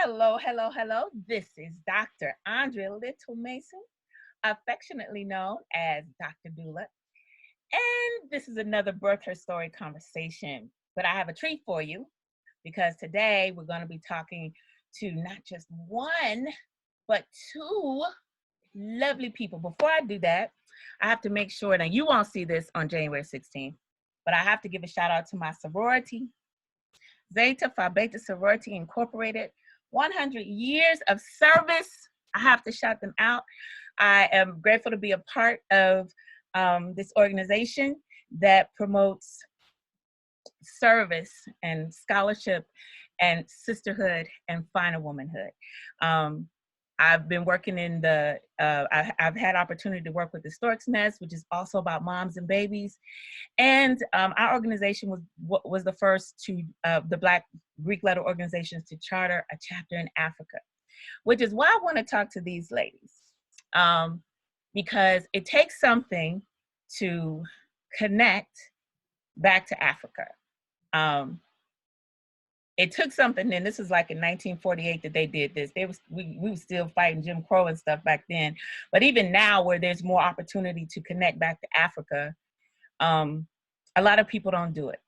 Hello, hello, hello. This is Dr. Andrea Little Mason, affectionately known as Dr. Doula. And this is another birth her story conversation. But I have a treat for you because today we're going to be talking to not just one, but two lovely people. Before I do that, I have to make sure that you won't see this on January 16th, but I have to give a shout out to my sorority, Zeta Phi Beta Sorority Incorporated. 100 years of service. I have to shout them out. I am grateful to be a part of this organization that promotes service and scholarship and sisterhood and final womanhood. I've been working in the, I've had opportunity to work with the Stork's Nest, which is also about moms and babies. And our organization was the first to, the Black Greek letter organizations to charter a chapter in Africa, which is why I want to talk to these ladies. Because it takes something to connect back to Africa. It took something, and this was like in 1948 that they did this. We were still fighting Jim Crow and stuff back then. But even now, where there's more opportunity to connect back to Africa, a lot of people don't do it.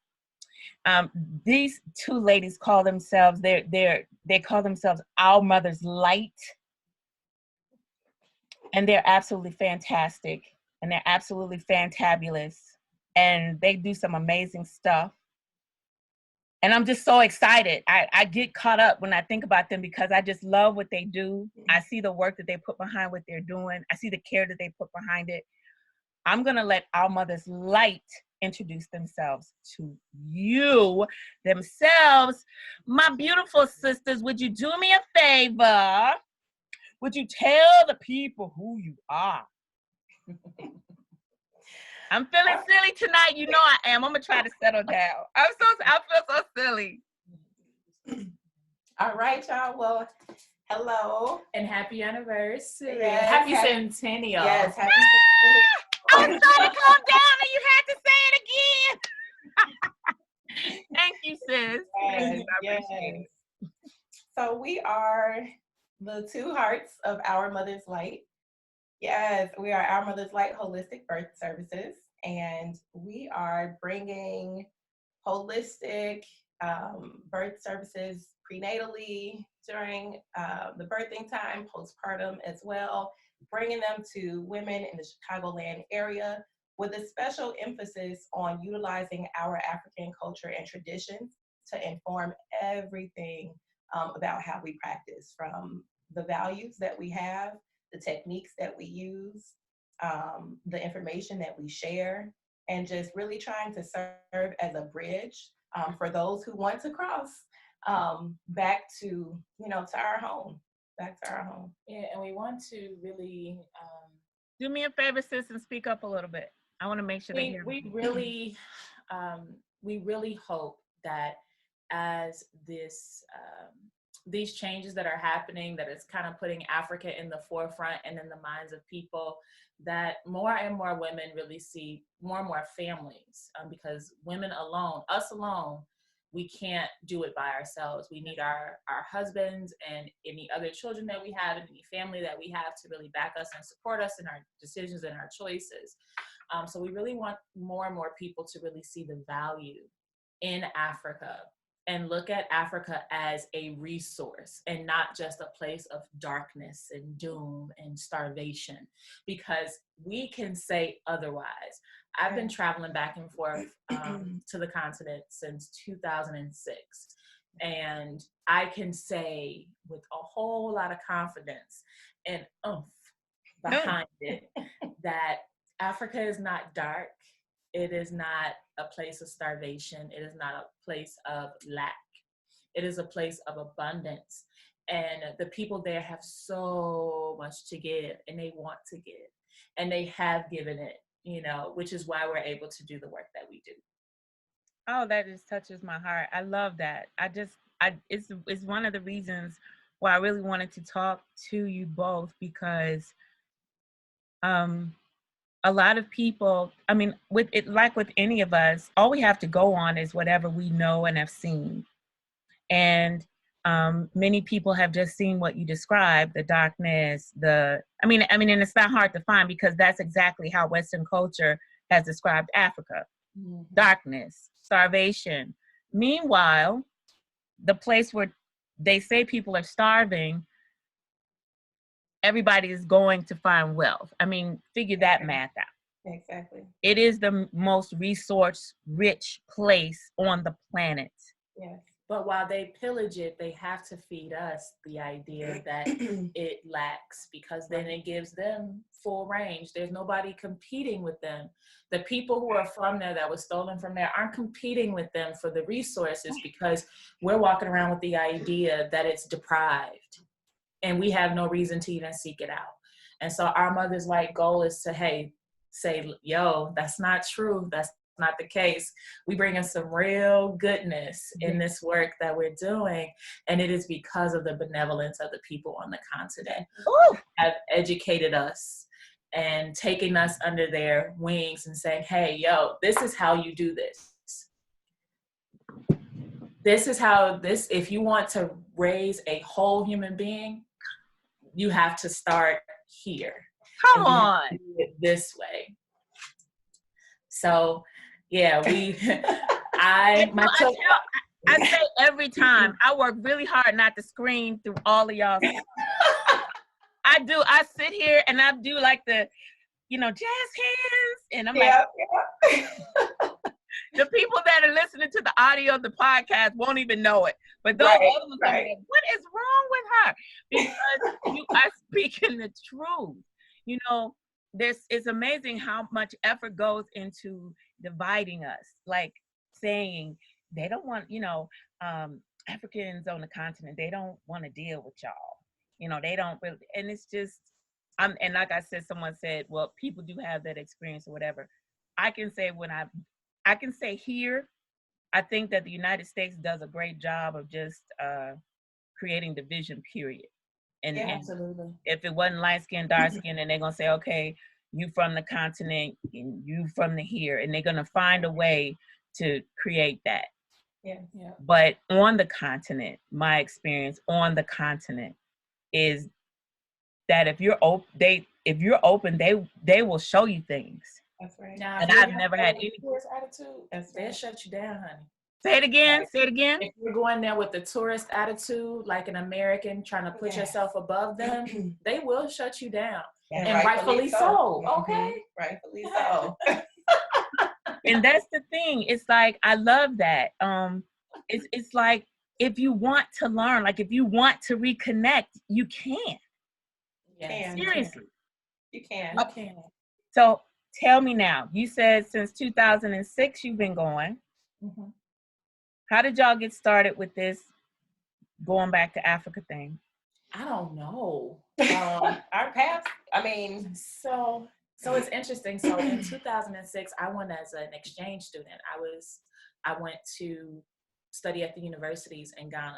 These two ladies call themselves, they call themselves Our Mother's Light. And they're absolutely fantastic. And they're absolutely fantabulous. And they do some amazing stuff. And I'm just so excited. I get caught up when I think about them because I just love what they do. I see the work that they put behind what they're doing. I see the care that they put behind it. I'm going to let Our Mother's Light introduce themselves to you themselves. My beautiful sisters, would you do me a favor? Would you tell the people who you are? I'm feeling silly tonight. You know I am. I'm going to try to settle down. I feel so silly. All right, y'all. Well, hello. And happy anniversary. Yes, happy centennial. Yes, happy centennial. I was trying to calm down and you had to say it again. Thank you, sis. Yes, yes. So we are the two hearts of Our Mother's Light. Yes, we are Our Mother's Light Holistic Birth Services, and we are bringing holistic birth services prenatally during the birthing time, postpartum as well, bringing them to women in the Chicagoland area with a special emphasis on utilizing our African culture and traditions to inform everything about how we practice, from the values that we have, the techniques that we use, the information that we share, and just really trying to serve as a bridge for those who want to cross back to, to our home, Yeah, and we want to really do me a favor, sis, and speak up a little bit. I want to make sure they hear me. We really hope that as these changes that are happening, that it's kind of putting Africa in the forefront and in the minds of people, that more and more women really see more and more families, because women alone, us alone, we can't do it by ourselves. We need our husbands and any other children that we have and any family that we have to really back us and support us in our decisions and our choices. So we really want more and more people to really see the value in Africa and look at Africa as a resource and not just a place of darkness and doom and starvation, because we can say otherwise. I've been traveling back and forth to the continent since 2006. And I can say with a whole lot of confidence and oomph behind it that Africa is not dark. It is not a place of starvation. It is not a place of lack. It is a place of abundance. And the people there have so much to give, and they want to give, and they have given it, which is why we're able to do the work that we do. Oh, that just touches my heart. I love that. It's one of the reasons why I really wanted to talk to you both, because a lot of people, with it, like with any of us, all we have to go on is whatever we know and have seen. And Many people have just seen what you described, the darkness, and it's not hard to find because that's exactly how Western culture has described Africa. Mm-hmm. Darkness, starvation. Meanwhile, the place where they say people are starving, everybody is going to find wealth. I mean, figure that math out. Exactly. It is the most resource-rich place on the planet. Yes. But while they pillage it, they have to feed us the idea that it lacks, because then it gives them full range. There's nobody competing with them. The people who are from there that was stolen from there aren't competing with them for the resources, because we're walking around with the idea that it's deprived and we have no reason to even seek it out. And so our Mother's Light goal is to, say, yo, that's not true. That's not the case. We bring in some real goodness in this work that we're doing, and it is because of the benevolence of the people on the continent who have educated us and taken us under their wings and saying, hey, yo, this is how you do this. This is how if you want to raise a whole human being, you have to start here. Come on. Do it this way. So, yeah, I say every time, I work really hard not to scream through all of y'all. I do. I sit here and I do like the, jazz hands. And I'm like, the people that are listening to the audio of the podcast won't even know it. But those other ones are like, what is wrong with her? Because you are speaking the truth. It's amazing how much effort goes into dividing us, like saying they don't want, Africans on the continent, they don't want to deal with y'all. They don't really, and it's just, and like I said, someone said, well, people do have that experience or whatever. I can say I can say here, I think that the United States does a great job of just creating division, period. And absolutely. If it wasn't light skin, dark skin, and they're gonna say, okay, you from the continent and you from the here, and they're gonna find a way to create that. Yeah. But on the continent, my experience on the continent is that if you're open, they will show you things. That's right. Now, and I've never had any tourist attitude. They'll shut you down, honey. Say it again. If you're going there with the tourist attitude, like an American trying to put yourself above them, they will shut you down. And rightfully so. Okay. Rightfully so. And that's the thing. It's like, I love that. It's like, if you want to learn, like if you want to reconnect, you can. Yes. Seriously. You can. Okay. So tell me now, you said since 2006 you've been going. Mm-hmm. How did y'all get started with this going back to Africa thing? I don't know. Our paths, so it's interesting. So in 2006, I went as an exchange student. I went to study at the universities in Ghana,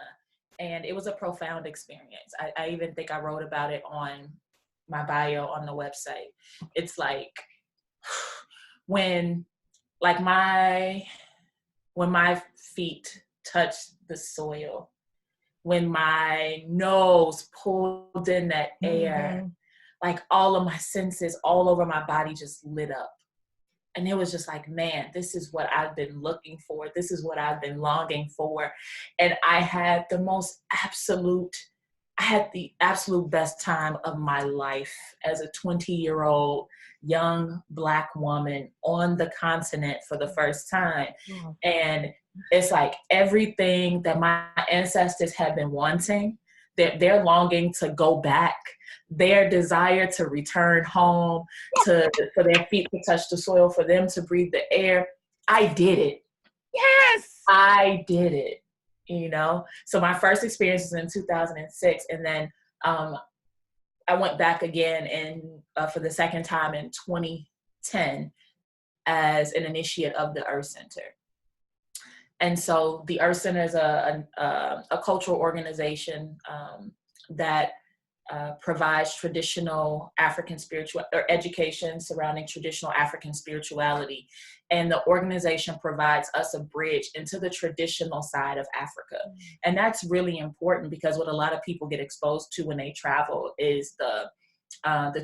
and it was a profound experience. I even think I wrote about it on my bio on the website. It's like when my feet touched the soil, when my nose pulled in that air, like all of my senses all over my body just lit up. And it was just like, man, this is what I've been looking for. This is what I've been longing for. And I had the absolute best time of my life as a 20-year-old young Black woman on the continent for the first time. Mm. And it's like everything that my ancestors have been wanting, they're longing to go back, their desire to return home, for their feet to touch the soil, for them to breathe the air. I did it. Yes. I did it. So my first experience was in 2006, and then I went back again for the second time in 2010 as an initiate of the Earth Center. And so the Earth Center is a cultural organization that provides traditional African spiritual or education surrounding traditional African spirituality. And the organization provides us a bridge into the traditional side of Africa. And that's really important because what a lot of people get exposed to when they travel is the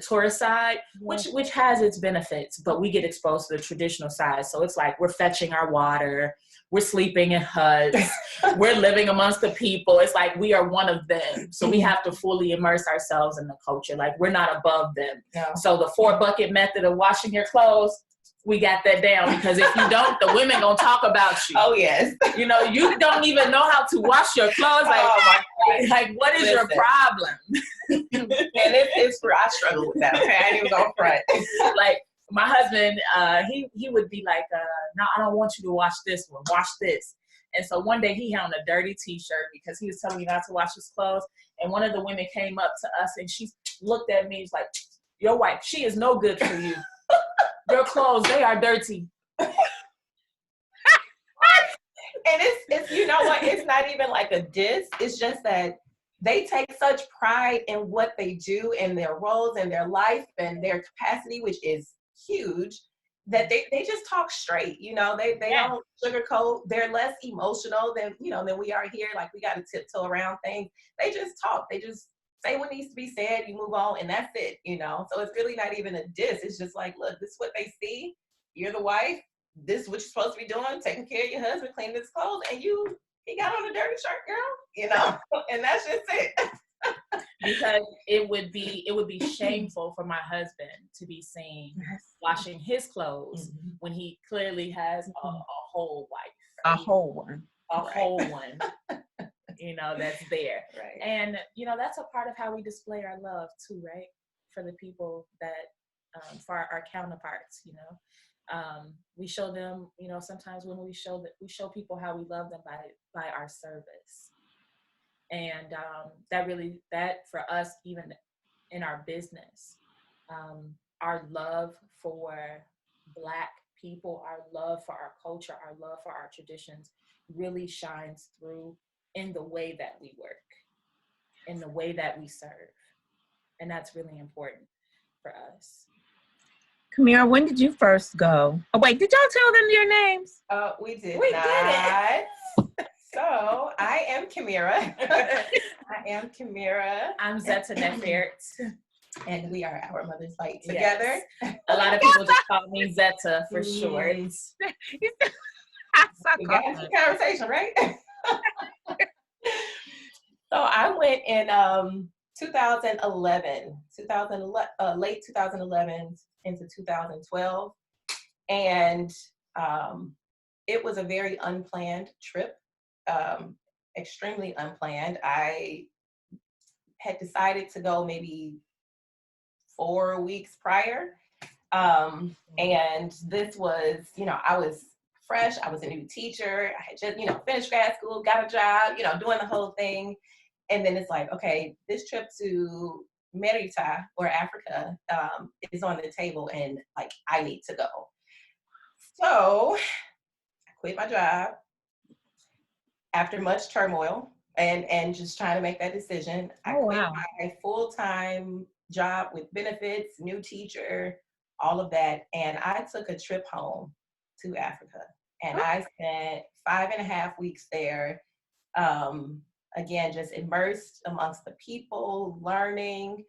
tourist side, which has its benefits, but we get exposed to the traditional side. So it's like we're fetching our water, we're sleeping in huts, we're living amongst the people. It's like we are one of them. So we have to fully immerse ourselves in the culture. Like we're not above them. No. So the 4-bucket method of washing your clothes, we got that down, because if you don't, the women gonna talk about you. Oh yes. You know, you don't even know how to wash your clothes. Like, oh my God. Like what is your problem? And it's for, I struggle with that. Okay, I ain't even gonna front. Like my husband, he would be like, no, I don't want you to wash this one, wash this. And so one day he had on a dirty t-shirt because he was telling me not to wash his clothes. And one of the women came up to us and she looked at me, was like, your wife, she is no good for you. Your clothes, they are dirty. And it's you know what, it's not even like a diss. It's just that they take such pride in what they do and their roles and their life and their capacity, which is huge, that they just talk straight. You know, they don't sugarcoat. They're less emotional than we are here. Like we got to tiptoe around things. They just talk. They just say what needs to be said. You move on, and that's it. You know, so it's really not even a diss. It's just like, look, this is what they see. You're the wife. This is what you're supposed to be doing, taking care of your husband, cleaning his clothes, and he got on a dirty shirt, girl, you know, and that's just it. Because it would be shameful for my husband to be seen washing his clothes when he clearly has a whole wife. A whole one. A whole one, you know, that's there. Right. And, you know, that's a part of how we display our love too, right? For the people that, for our counterparts, you know. We show them, you know, sometimes when we show people how we love them by our service. And that for us, even in our business, our love for Black people, our love for our culture, our love for our traditions really shines through in the way that we work, in the way that we serve. And that's really important for us. Kamira, when did you first go? Oh, wait, did y'all tell them your names? We did We not. did it. So I am Kamira. I'm Zeta Nefert. And we are Our Mother's Light together. Yes. A lot of people just call me Zeta for short. We got into the conversation, right? So I went in 2011, late 2011 into 2012. And it was a very unplanned trip, extremely unplanned. I had decided to go maybe 4 weeks prior. And this was, I was fresh. I was a new teacher. I had just, finished grad school, got a job, doing the whole thing. And then it's like, okay, this trip to Merita or Africa is on the table, and like, I need to go. So I quit my job after much turmoil and just trying to make that decision. I quit my full-time job with benefits, new teacher, all of that. And I took a trip home to Africa. And I spent 5.5 weeks there. Again, just immersed amongst the people, learning,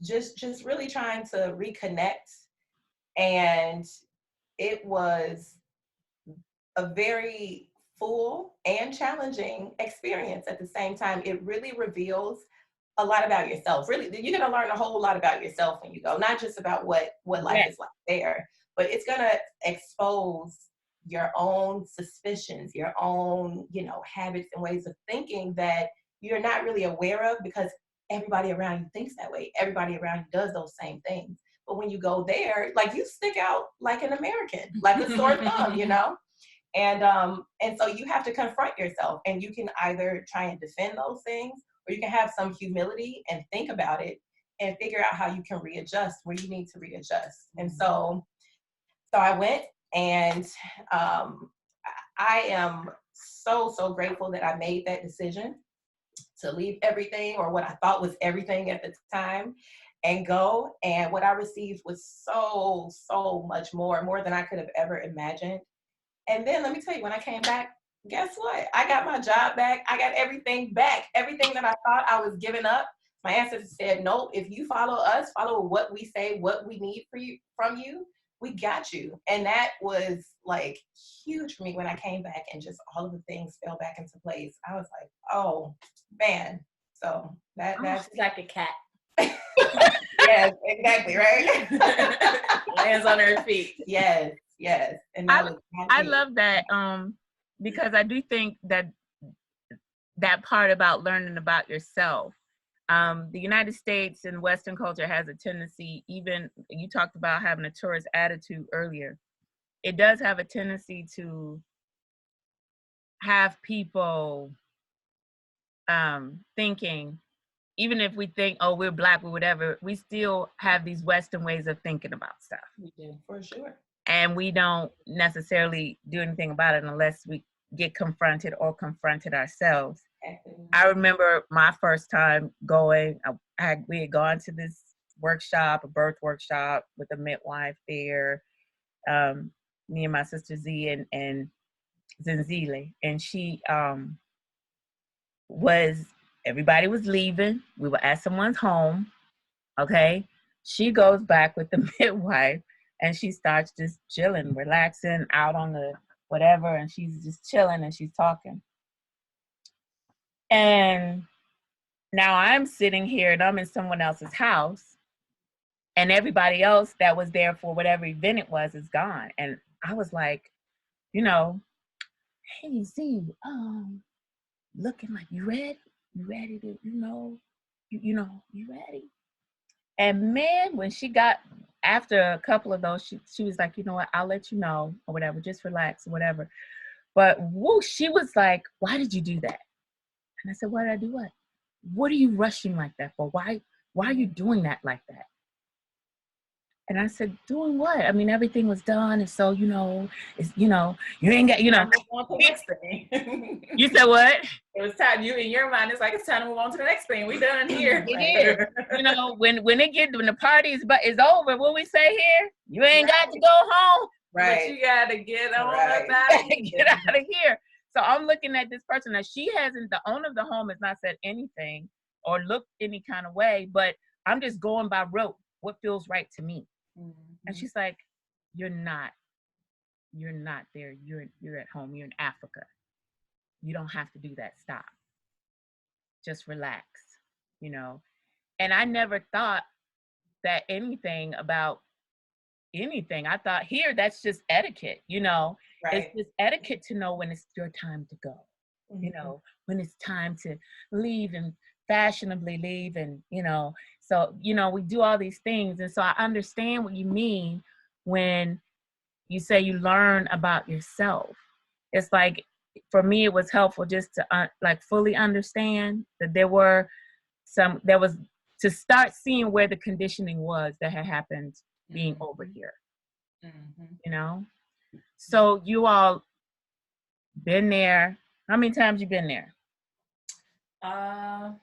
just really trying to reconnect. And it was a very full and challenging experience at the same time. It really reveals a lot about yourself. Really, you're gonna learn a whole lot about yourself when you go, not just about what life is like there, but it's gonna expose your own suspicions, your own, habits and ways of thinking that you're not really aware of, because everybody around you thinks that way. Everybody around you does those same things. But when you go there, like, you stick out like an American, like a sore thumb, And so you have to confront yourself, and you can either try and defend those things, or you can have some humility and think about it and figure out how you can readjust where you need to readjust. And so I went, and I am so grateful that I made that decision. to leave everything, or what I thought was everything at the time, and go. And what I received was so much more than I could have ever imagined. And then let me tell you, when I came back, guess what? I got my job back. I got everything back. Everything that I thought I was giving up, my ancestors said, no, if you follow us, follow what we say, what we need from you, we got you. And that was like huge for me when I came back, and just all of the things fell back into place. I was like, oh man. So that's like a cat. yes, exactly, right? Lands on her feet. Yes. And I love that because I do think that part about learning about yourself, the United States and Western culture has a tendency, even you talked about having a tourist attitude earlier, it does have a tendency to have people thinking, even if we think, oh, we're Black or whatever, we still have these Western ways of thinking about stuff. We do, for sure. And we don't necessarily do anything about it unless we get confronted ourselves. I remember my first time going, we had gone to this workshop, a birth workshop with a midwife there, me and my sister Z and Zenzile. And she everybody was leaving. We were at someone's home, okay? She goes back with the midwife, and she starts just chilling, relaxing out on the whatever, and she's just chilling and she's talking. And now I'm sitting here and I'm in someone else's house, and everybody else that was there for whatever event it was is gone. And I was like, hey, Z, looking like you ready? You ready to, you ready? And man, when she got, after a couple of those, she was like, you know what, I'll let you know, or whatever, just relax, or whatever. But whoo, she was like, why did you do that? And I said, why did I do what? What are you rushing like that for? Why are you doing that like that? And I said, doing what? I mean, everything was done. And so, you ain't got, On to the next thing. You said what? It was time, you in your mind, it's like, it's time to move on to the next thing. We done here. When the party is over, what we say here? You ain't got to go home. Right. But you got to get on up out of here. Get out of here. So I'm looking at this person. Now, the owner of the home has not said anything or looked any kind of way, but I'm just going by rote, what feels right to me. Mm-hmm. And she's like, you're not there. You're at home. You're in Africa. You don't have to do that. Stop. Just relax, And I never thought that anything about anything. I thought here, that's just etiquette, Right. It's just etiquette to know when it's your time to go, mm-hmm. When it's time to leave and fashionably leave. And, so, we do all these things. And so I understand what you mean when you say you learn about yourself. It's like, for me, it was helpful just to fully understand that there was to start seeing where the conditioning was that had happened being mm-hmm. over here, mm-hmm. So you all been there. How many times you been there? I'll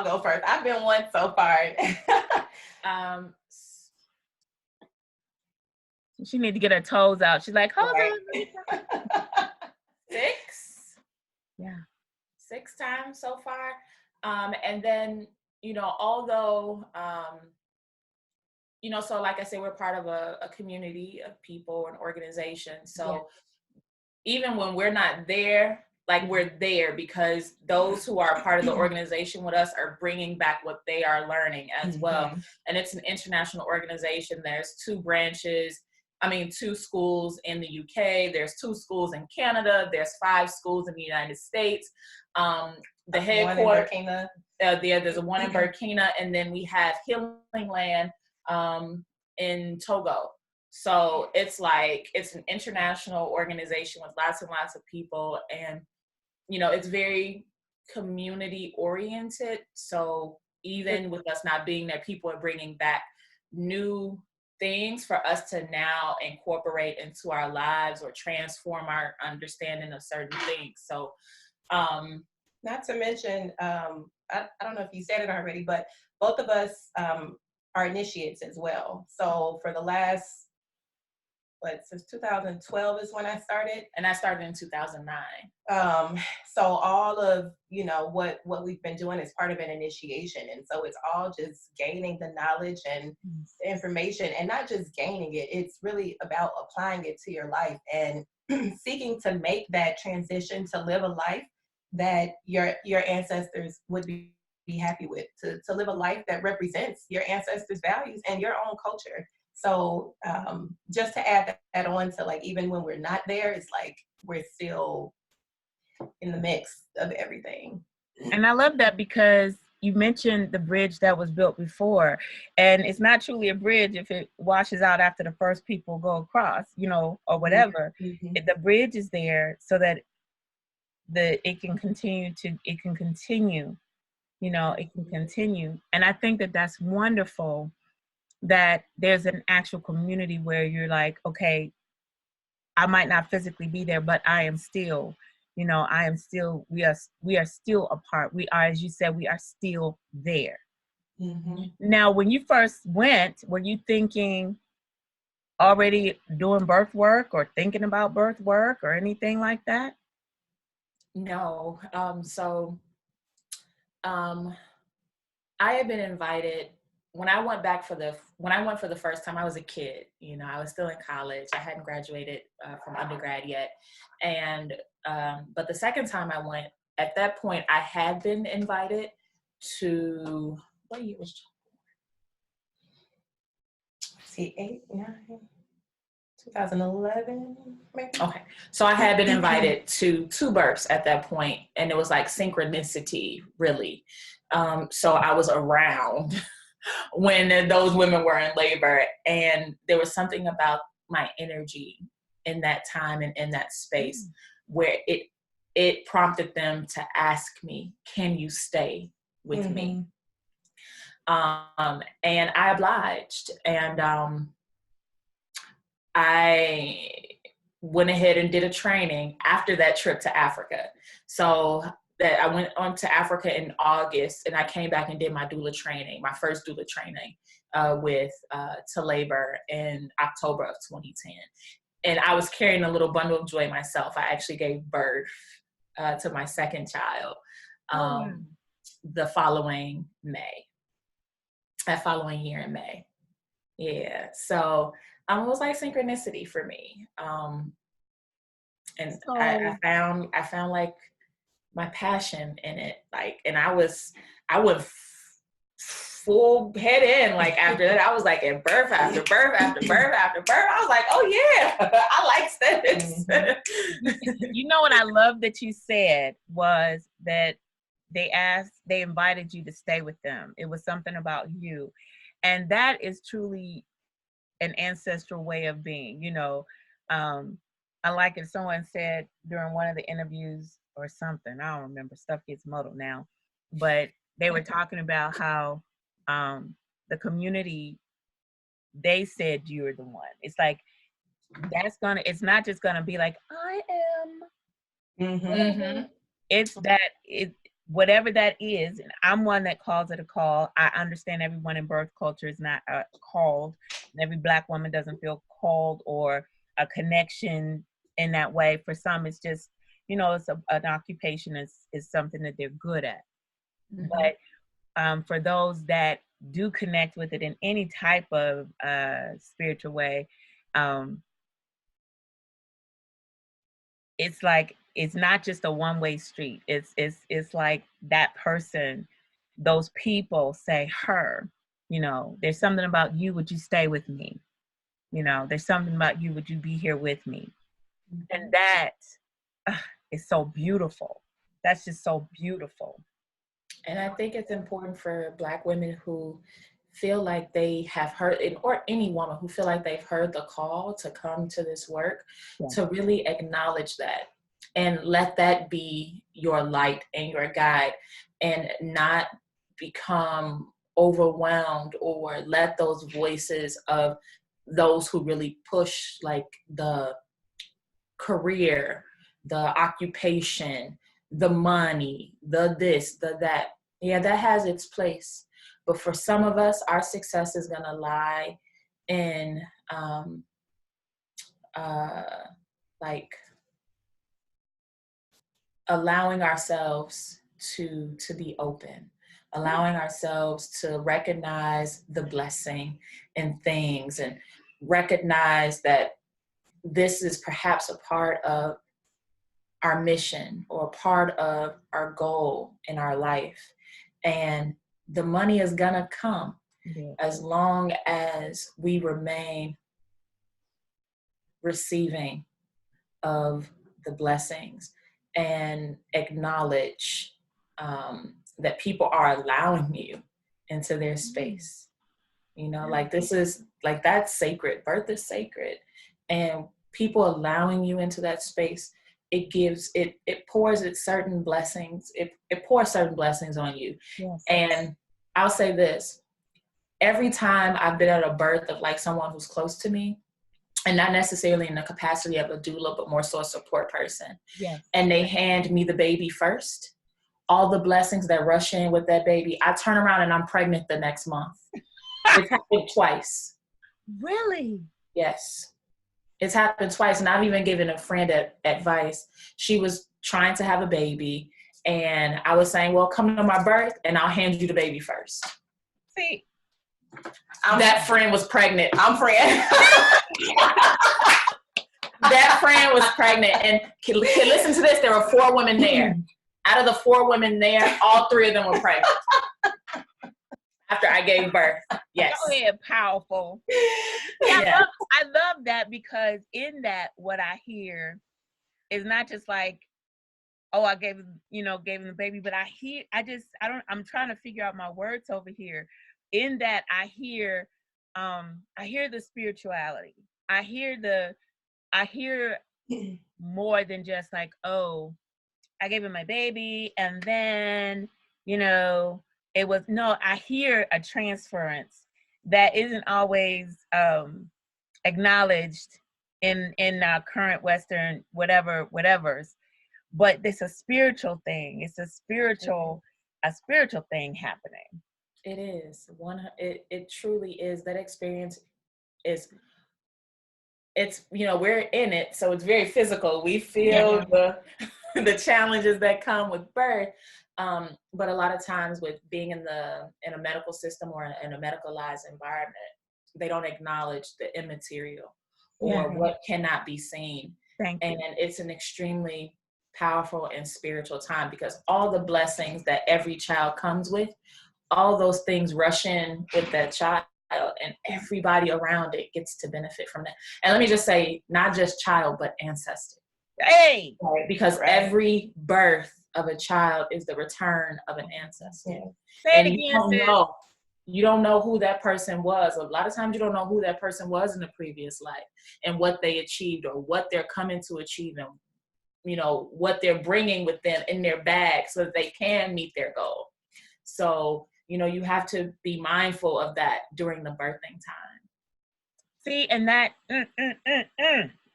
go first. I've been once so far. She need to get her toes out. She's like, hold on. 6. Yeah. 6 times so far. And then, although, so like I said, we're part of a community of people and organizations. So even when we're not there, we're there because those who are part of the organization with us are bringing back what they are learning as mm-hmm. well. And it's an international organization. There's 2 schools in the UK. There's 2 schools in Canada. There's 5 schools in the United States. The headquarters, there's a one in Burkina, and then we have Healing Land in Togo. So it's an international organization with lots and lots of people, and it's very community oriented. So even with us not being there, people are bringing back new things for us to now incorporate into our lives or transform our understanding of certain things. So, not to mention, I don't know if you said it already, but both of us are initiates as well. So for the last, since 2012 is when I started. And I started in 2009. So all of, what we've been doing is part of an initiation. And so it's all just gaining the knowledge and the information, and not just gaining it. It's really about applying it to your life and seeking to make that transition to live a life that your ancestors would be happy with, to live a life that represents your ancestors' values and your own culture. So just to add that on to, like, even when we're not there, it's like we're still in the mix of everything. And I love that, because you mentioned the bridge that was built before, and it's not truly a bridge if it washes out after the first people go across, or whatever. Mm-hmm. The bridge is there so that it can continue. And I think that that's wonderful, that there's an actual community where you're like, okay, I might not physically be there, but I am still, we are still a part. We are, as you said, we are still there. Mm-hmm. Now, when you first went, were you thinking already doing birth work or thinking about birth work or anything like that? No. I had been invited when I went for the first time. I was a kid, I was still in college. I hadn't graduated from undergrad yet. And, but the second time I went, at that point, I had been invited to, what year was 8, 9, 2011, maybe? Okay. So I had been invited to 2 births at that point, and it was like synchronicity, really. So I was around when those women were in labor, and there was something about my energy in that time and in that space where it prompted them to ask me, can you stay with me? And I obliged, and I went ahead and did a training after that trip to Africa. So that I went on to Africa in August, and I came back and did my doula training, my first doula training with To Labor in October of 2010. And I was carrying a little bundle of joy myself. I actually gave birth to my second child the following year in May. Yeah, so it was like synchronicity for me. And so, I found like my passion in it, like, and I went full head in, like, after that. I was like in birth after birth after birth after birth. I was like, oh yeah, I like this. What I love that you said was that they invited you to stay with them. It was something about you. And that is truly an ancestral way of being, I like it. Someone said during one of the interviews or something, I don't remember, stuff gets muddled now, but they were talking about how the community, they said you're the one. It's like, it's not just gonna be like, I am. Mm-hmm. It's whatever that is, and I'm one that calls it a call. I understand everyone in birth culture is not called, and every Black woman doesn't feel called or a connection in that way. For some, it's just, it's an occupation, is something that they're good at. Mm-hmm. But for those that do connect with it in any type of spiritual way, it's like, it's not just a one-way street. It's like that person, those people say, her, there's something about you. Would you stay with me? There's something about you. Would you be here with me? Mm-hmm. And that is so beautiful. That's just so beautiful. And I think it's important for Black women who feel like they have heard it, or any woman who feel like they've heard the call to come to this work, to really acknowledge that and let that be your light and your guide, and not become overwhelmed or let those voices of those who really push like the career, the occupation, the money, the this, the that. Yeah, that has its place. But for some of us, our success is going to lie in like allowing ourselves to be open, allowing ourselves to recognize the blessing in things and recognize that this is perhaps a part of our mission or part of our goal in our life. And the money is gonna come as long as we remain receiving of the blessings and acknowledge that people are allowing you into their space. You know, like this is like, that's sacred. Birth is sacred. And people allowing you into that space, it gives, it pours it certain blessings. It pours certain blessings on you. Yes. And I'll say this, every time I've been at a birth of like someone who's close to me, and not necessarily in the capacity of a doula, but more so a support person. Yes. And they hand me the baby first, all the blessings that rush in with that baby, I turn around and I'm pregnant the next month. It's happened twice. Really? Yes. It's happened twice. And I've even given a friend advice. She was trying to have a baby. And I was saying, well, come to my birth and I'll hand you the baby first. See, that friend was pregnant. I'm friend. That friend was pregnant. And listen to this. There were 4 women there. Out of the 4 women there, all 3 of them were pregnant. After I gave birth. Yes. Go ahead, powerful. Yeah, I love that, because in that, what I hear is not just like, oh, I gave him the baby, but I'm trying to figure out my words over here. In that, I hear the spirituality. I hear more than just like, oh, I gave him my baby, and then, it was, no, I hear a transference that isn't always acknowledged in our current Western whatever's, but it's a spiritual thing. It's a spiritual thing happening. It is it truly is. That experience is, it's, we're in it, so it's very physical. We feel the challenges that come with birth. But a lot of times with being in a medical system or in a medicalized environment, they don't acknowledge the immaterial or what cannot be seen. And it's an extremely powerful and spiritual time, because all the blessings that every child comes with, all those things rush in with that child, and everybody around it gets to benefit from that. And let me just say, not just child, but ancestor. Hey! Right? Because every birth of a child is the return of an ancestor. Say it again, you don't know who that person was. A lot of times you don't know who that person was in the previous life and what they achieved or what they're coming to achieve and, what they're bringing with them in their bag so that they can meet their goal. So, you have to be mindful of that during the birthing time. See, and that,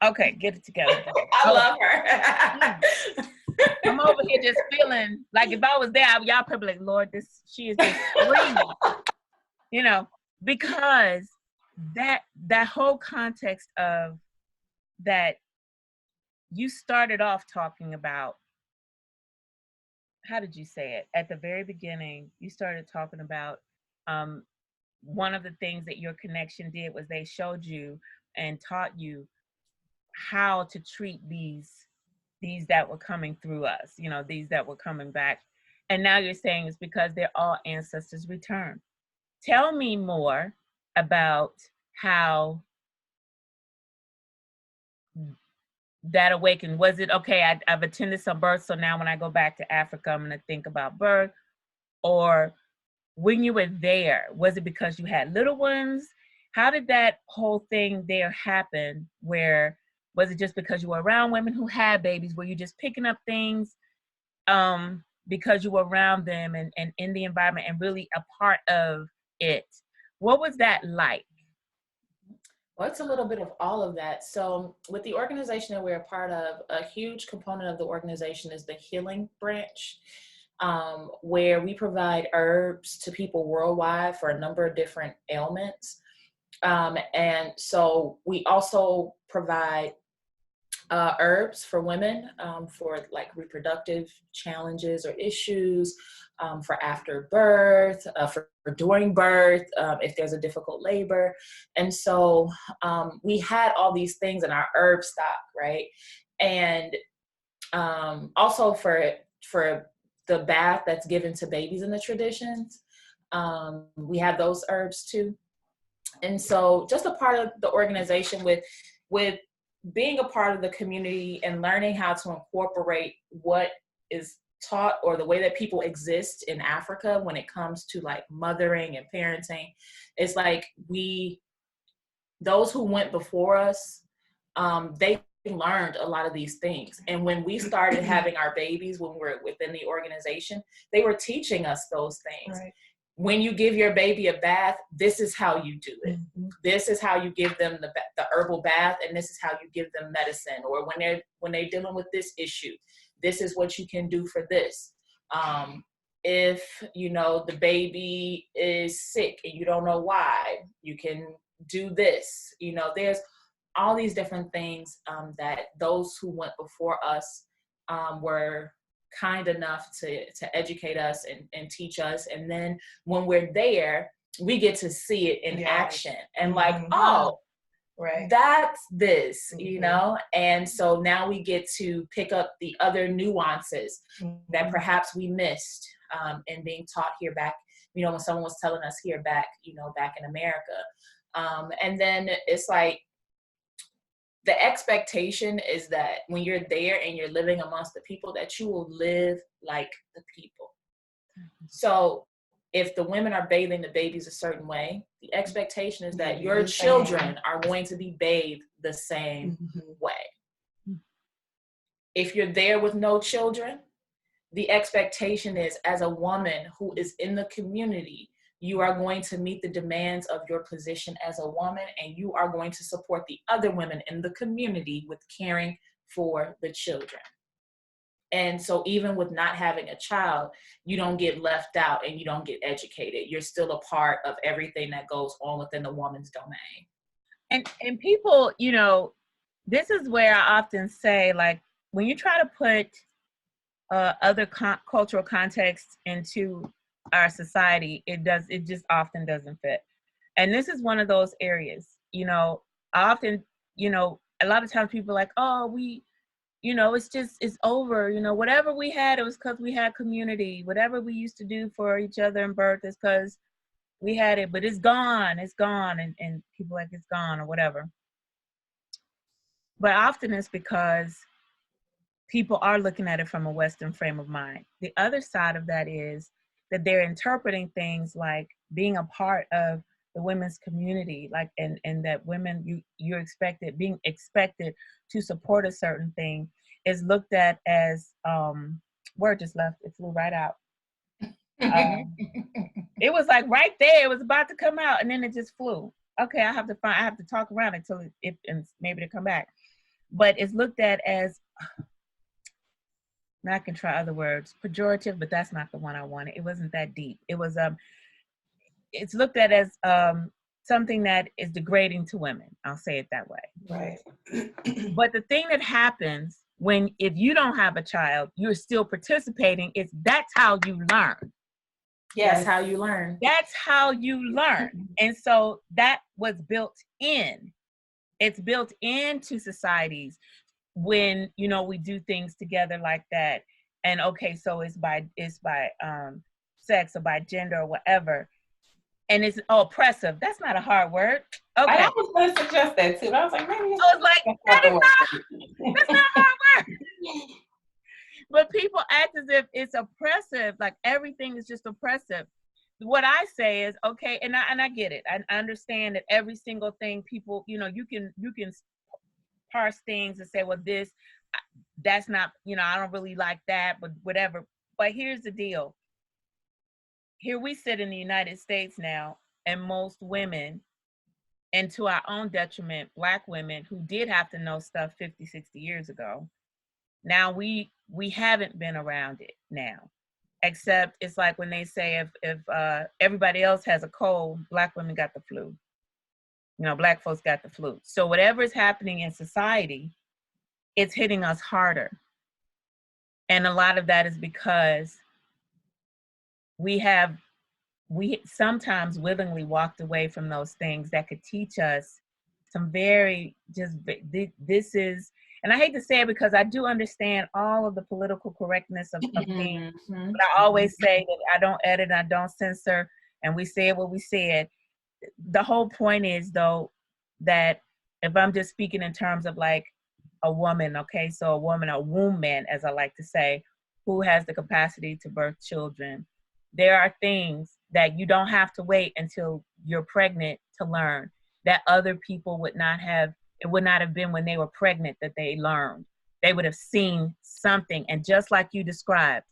okay, get it together. I love her. I'm over here just feeling like if I was there, y'all probably like, Lord, she is just screaming, because that whole context of that, you started off talking about, how did you say it? At the very beginning, you started talking about one of the things that your connection did was they showed you and taught you how to treat these that were coming through us, these that were coming back. And now you're saying it's because they're all ancestors returned. Tell me more about how that awakened. Was it, okay, I've attended some births, so now when I go back to Africa, I'm going to think about birth? Or when you were there, was it because you had little ones? How did that whole thing there happen? Where was it just because you were around women who had babies? Were you just picking up things because you were around them and in the environment and really a part of it? What was that like? Well, it's a little bit of all of that. So with the organization that we're a part of, a huge component of the organization is the healing branch, where we provide herbs to people worldwide for a number of different ailments. And so we also provide herbs for women, for like reproductive challenges or issues, for after birth, for during birth, if there's a difficult labor. And so we had all these things in our herb stock, right? And also for the bath that's given to babies in the traditions, we have those herbs too. And so just a part of the organization with being a part of the community and learning how to incorporate what is taught or the way that people exist in Africa when it comes to like mothering and parenting. It's like those who went before us, they learned a lot of these things. And when we started having our babies, when we were within the organization, they were teaching us those things. Right. When you give your baby a bath, this is how you do it. Mm-hmm. This is how you give them the herbal bath, and this is how you give them medicine. Or when they're dealing with this issue, this is what you can do for this. If the baby is sick and you don't know why, you can do this. There's all these different things that those who went before us were kind enough to educate us and teach us. And then when we're there, we get to see it in action and like, mm-hmm. Oh, right, that's this, mm-hmm. And so now we get to pick up the other nuances, mm-hmm. that perhaps we missed in being taught here back, when someone was telling us here back, back in America. And then it's like, the expectation is that when you're there and you're living amongst the people, that you will live like the people. Mm-hmm. So if the women are bathing the babies a certain way, the expectation is that your children are going to be bathed the same mm-hmm. way. If you're there with no children, the expectation is, as a woman who is in the community, you are going to meet the demands of your position as a woman, and you are going to support the other women in the community with caring for the children. And so even with not having a child, you don't get left out and you don't get educated. You're still a part of everything that goes on within the woman's domain. And people, this is where I often say, like, when you try to put other cultural contexts into our society, it just often doesn't fit. And this is one of those areas. I often, a lot of times people are like, oh, it's over, whatever we had, it was because we had community. Whatever we used to do for each other in birth is because we had it, but it's gone, and people like it's gone or whatever. But often it's because people are looking at it from a Western frame of mind. The other side of that is that they're interpreting things like being a part of the women's community, like, and that women, you're being expected to support a certain thing, is looked at as, word just left, it flew right out. It was like right there, it was about to come out, and then it just flew. Okay, I have to talk around it till and maybe to come back. But it's looked at as, I can try other words, pejorative, but that's not the one I wanted. It wasn't that deep. It was, it's looked at as something that is degrading to women. I'll say it that way. Right. But the thing that happens if you don't have a child, you're still participating, that's how you learn. Yes. That's how you learn. That's how you learn. And so that was built in. It's built into societies when we do things together like that. And okay, so it's by sex or by gender or whatever, and it's oppressive. That's not a hard word. Okay, I was going to suggest that too. I was like, maybe I was like, that's not a hard word. But people act as if it's oppressive, like everything is just oppressive. What I say is, okay, and I get it. I understand that every single thing people, you can parse things and say, well, that's not, I don't really like that, but whatever. But here's the deal. Here we sit in the United States now, and most women and to our own detriment, Black women who did have to know stuff 50, 60 years ago, now we haven't been around it now. Except it's like when they say if everybody else has a cold, Black women got the flu. Black folks got the flu. So whatever is happening in society, it's hitting us harder. And a lot of that is because we sometimes willingly walked away from those things that could teach us some very this is, and I hate to say it because I do understand all of the political correctness of things, but I always say that I don't edit, I don't censor, and we said what we said. The whole point is, though, that if I'm just speaking in terms of like a woman, okay, so a woman, as I like to say, who has the capacity to birth children, there are things that you don't have to wait until you're pregnant to learn that other people would not have. It would not have been when they were pregnant that they learned. They would have seen something. And just like you described,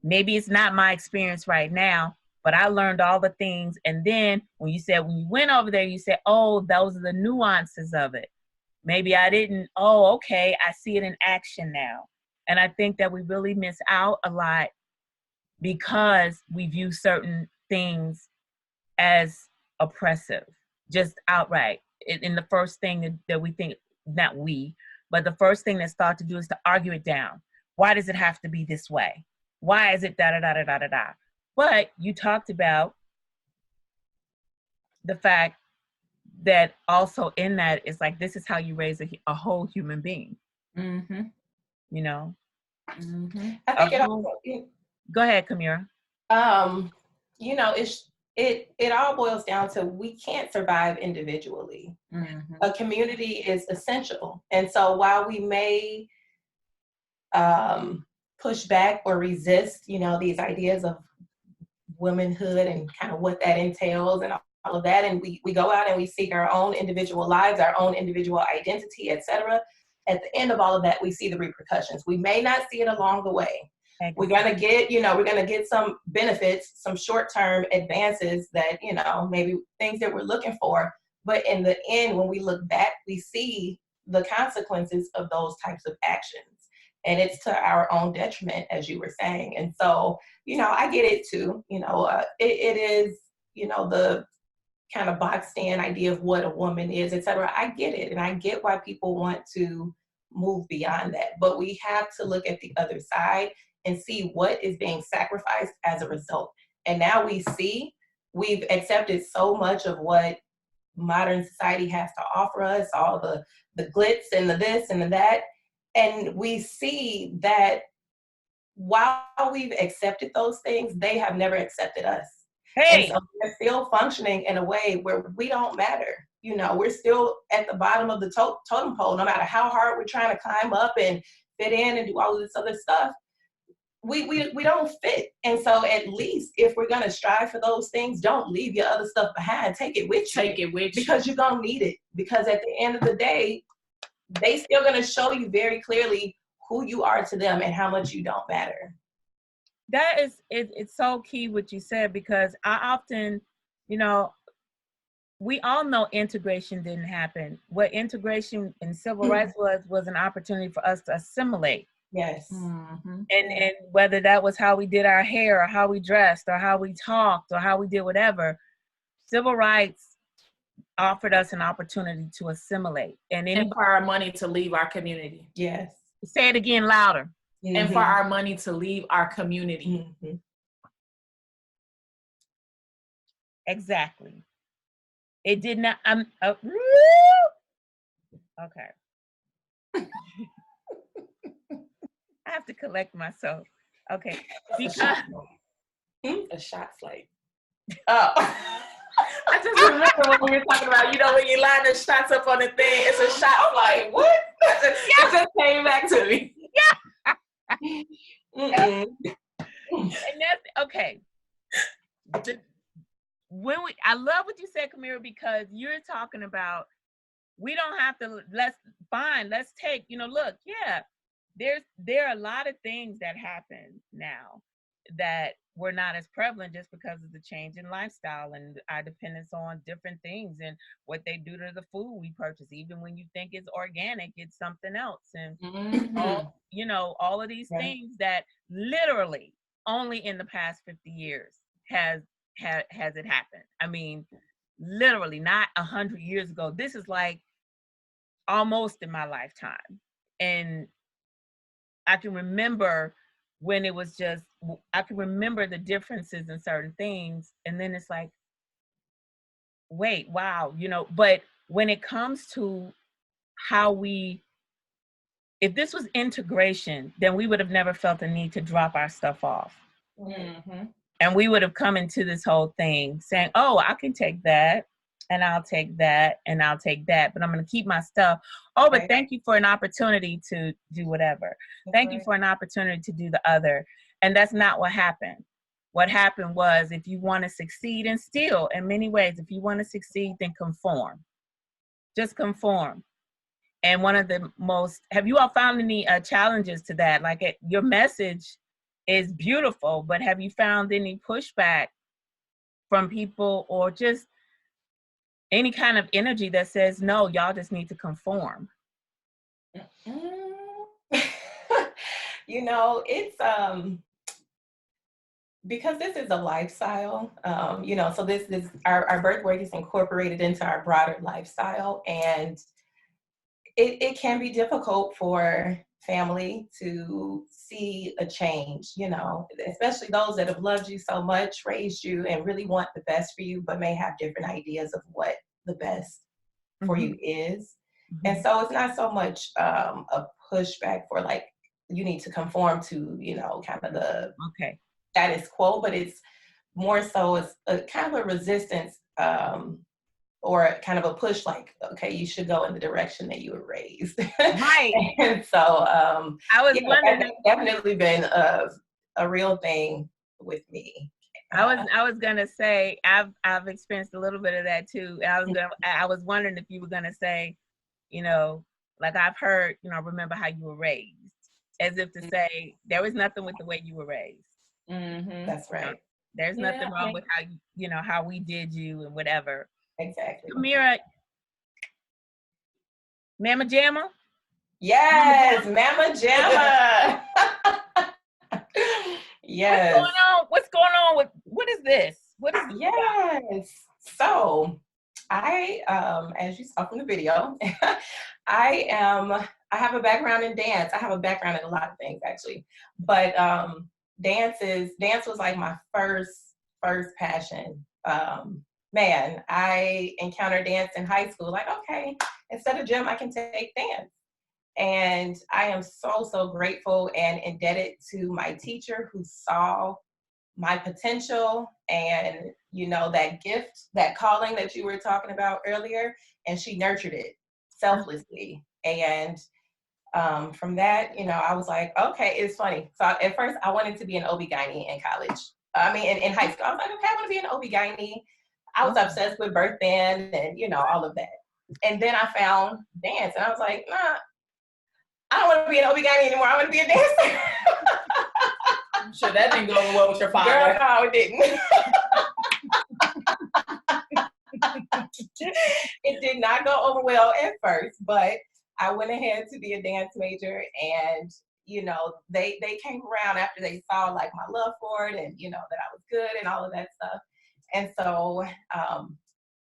maybe it's not my experience right now, but I learned all the things. And then when you went over there, you said, oh, those are the nuances of it. Maybe I didn't. Oh, okay. I see it in action now. And I think that we really miss out a lot because we view certain things as oppressive, just outright. And the first thing that we think, not we, but the first thing that's thought to do is to argue it down. Why does it have to be this way? Why is it da da da da da da da? But you talked about the fact that also in that is like, this is how you raise a whole human being. Mm-hmm. You know? Mm-hmm. I think go ahead, Kamira. It all boils down to we can't survive individually. Mm-hmm. A community is essential. And so while we may push back or resist, these ideas of womanhood and kind of what that entails and all of that, and we go out and we seek our own individual lives, our own individual identity, etc. At the end of all of that, we see the repercussions. We may not see it along the way. We're going to get some benefits, some short-term advances that, maybe things that we're looking for. But in the end, when we look back, we see the consequences of those types of actions. And it's to our own detriment, as you were saying. And so, I get it too. It is, the kind of boxed in idea of what a woman is, et cetera. I get it. And I get why people want to move beyond that. But we have to look at the other side and see what is being sacrificed as a result. And now we've accepted so much of what modern society has to offer us, all the glitz and the this and the that. And we see that while we've accepted those things, they have never accepted us. Hey. And so we're still functioning in a way where we don't matter. We're still at the bottom of the totem pole, no matter how hard we're trying to climb up and fit in and do all of this other stuff. We don't fit. And so at least if we're going to strive for those things, don't leave your other stuff behind. Take it with you. Because you're going to need it. Because at the end of the day, they still going to show you very clearly who you are to them and how much you don't matter. That is, it's so key what you said, because I often, we all know integration didn't happen. What integration and civil rights was an opportunity for us to assimilate. Yes. Mm-hmm. And whether that was how we did our hair or how we dressed or how we talked or how we did whatever, civil rights offered us an opportunity to assimilate. And for our money to leave our community. Yes. Say it again louder. Mm-hmm. And for our money to leave our community. Mm-hmm. Exactly. It did not. Okay. I have to collect myself. Okay. Because a shot slate. Oh. I just remember when we were talking about, when you line the shots up on the thing, it's a shot flight. What? It just came back to me. Yeah. And that's okay. I love what you said, Kamira, because you're talking about we don't have to. Let's take. Look, yeah. There are a lot of things that happen now that were not as prevalent just because of the change in lifestyle and our dependence on different things and what they do to the food we purchase. Even when you think it's organic, it's something else. And all, you know, all of these things that literally only in the past 50 years has it happened. I mean, literally not 100 years ago. This is like almost in my lifetime. And I can remember when it was just, I can remember the differences in certain things. And then it's like, wait, wow, you know, but when it comes to how we, if this was integration, then we would have never felt the need to drop our stuff off. And we would have come into this whole thing saying, oh, I can take that and I'll take that and I'll take that, but I'm going to keep my stuff. Oh, but thank you for an opportunity to do whatever. Thank you for an opportunity to do the other. And that's not what happened. What happened was, if you want to succeed, and still in many ways, if you want to succeed, then conform. Just conform. And one of the most, have you all found any challenges to that? Like your message is beautiful, but have you found any pushback from people or just any kind of energy that says, no, y'all just need to conform? You know, it's because this is a lifestyle, you know, so this is our birth work is incorporated into our broader lifestyle, and it can be difficult for family to see a change, you know, especially those that have loved you so much, raised you, and really want the best for you, but may have different ideas of what the best for you is. And so it's not so much a pushback for like, you need to conform to, you know, kind of the status quo, but it's more so it's a kind of a resistance or kind of a push, like, okay, you should go in the direction that you were raised. Right. And so I was wondering, that's definitely been a real thing with me. I was gonna say I've experienced a little bit of that too. And I was wondering if you were gonna say, you know, like I've heard, you know, remember how you were raised, as if to say there was nothing with the way you were raised. That's right. You know, there's nothing wrong with how you know how we did you and whatever. Exactly. Kamira, Mama Jamma? Yes, Mama Jamma. Yes. What's going on with, what is this? What is this? Yes. So I, as you saw from the video, I have a background in dance. I have a background in a lot of things actually, but dance was like my first passion. Man, I encountered dance in high school. Like, okay, instead of gym, I can take dance. And I am so grateful and indebted to my teacher who saw my potential and, you know, that gift, that calling that you were talking about earlier, and she nurtured it selflessly. And from that, you know, I was like, okay, it's funny. So at first I wanted to be an OB-GYN in college. I mean, in high school, I was like, okay, I want to be an OB-GYN. I was obsessed with birth band and, you know, all of that. And then I found dance and I was like, nah, I don't want to be an OB-GYN anymore. I want to be a dancer. I'm sure that didn't go over well with your father. Girl, no, it didn't. It did not go over well at first, but I went ahead to be a dance major, and you know, they came around after they saw like my love for it, and you know that I was good and all of that stuff. And so,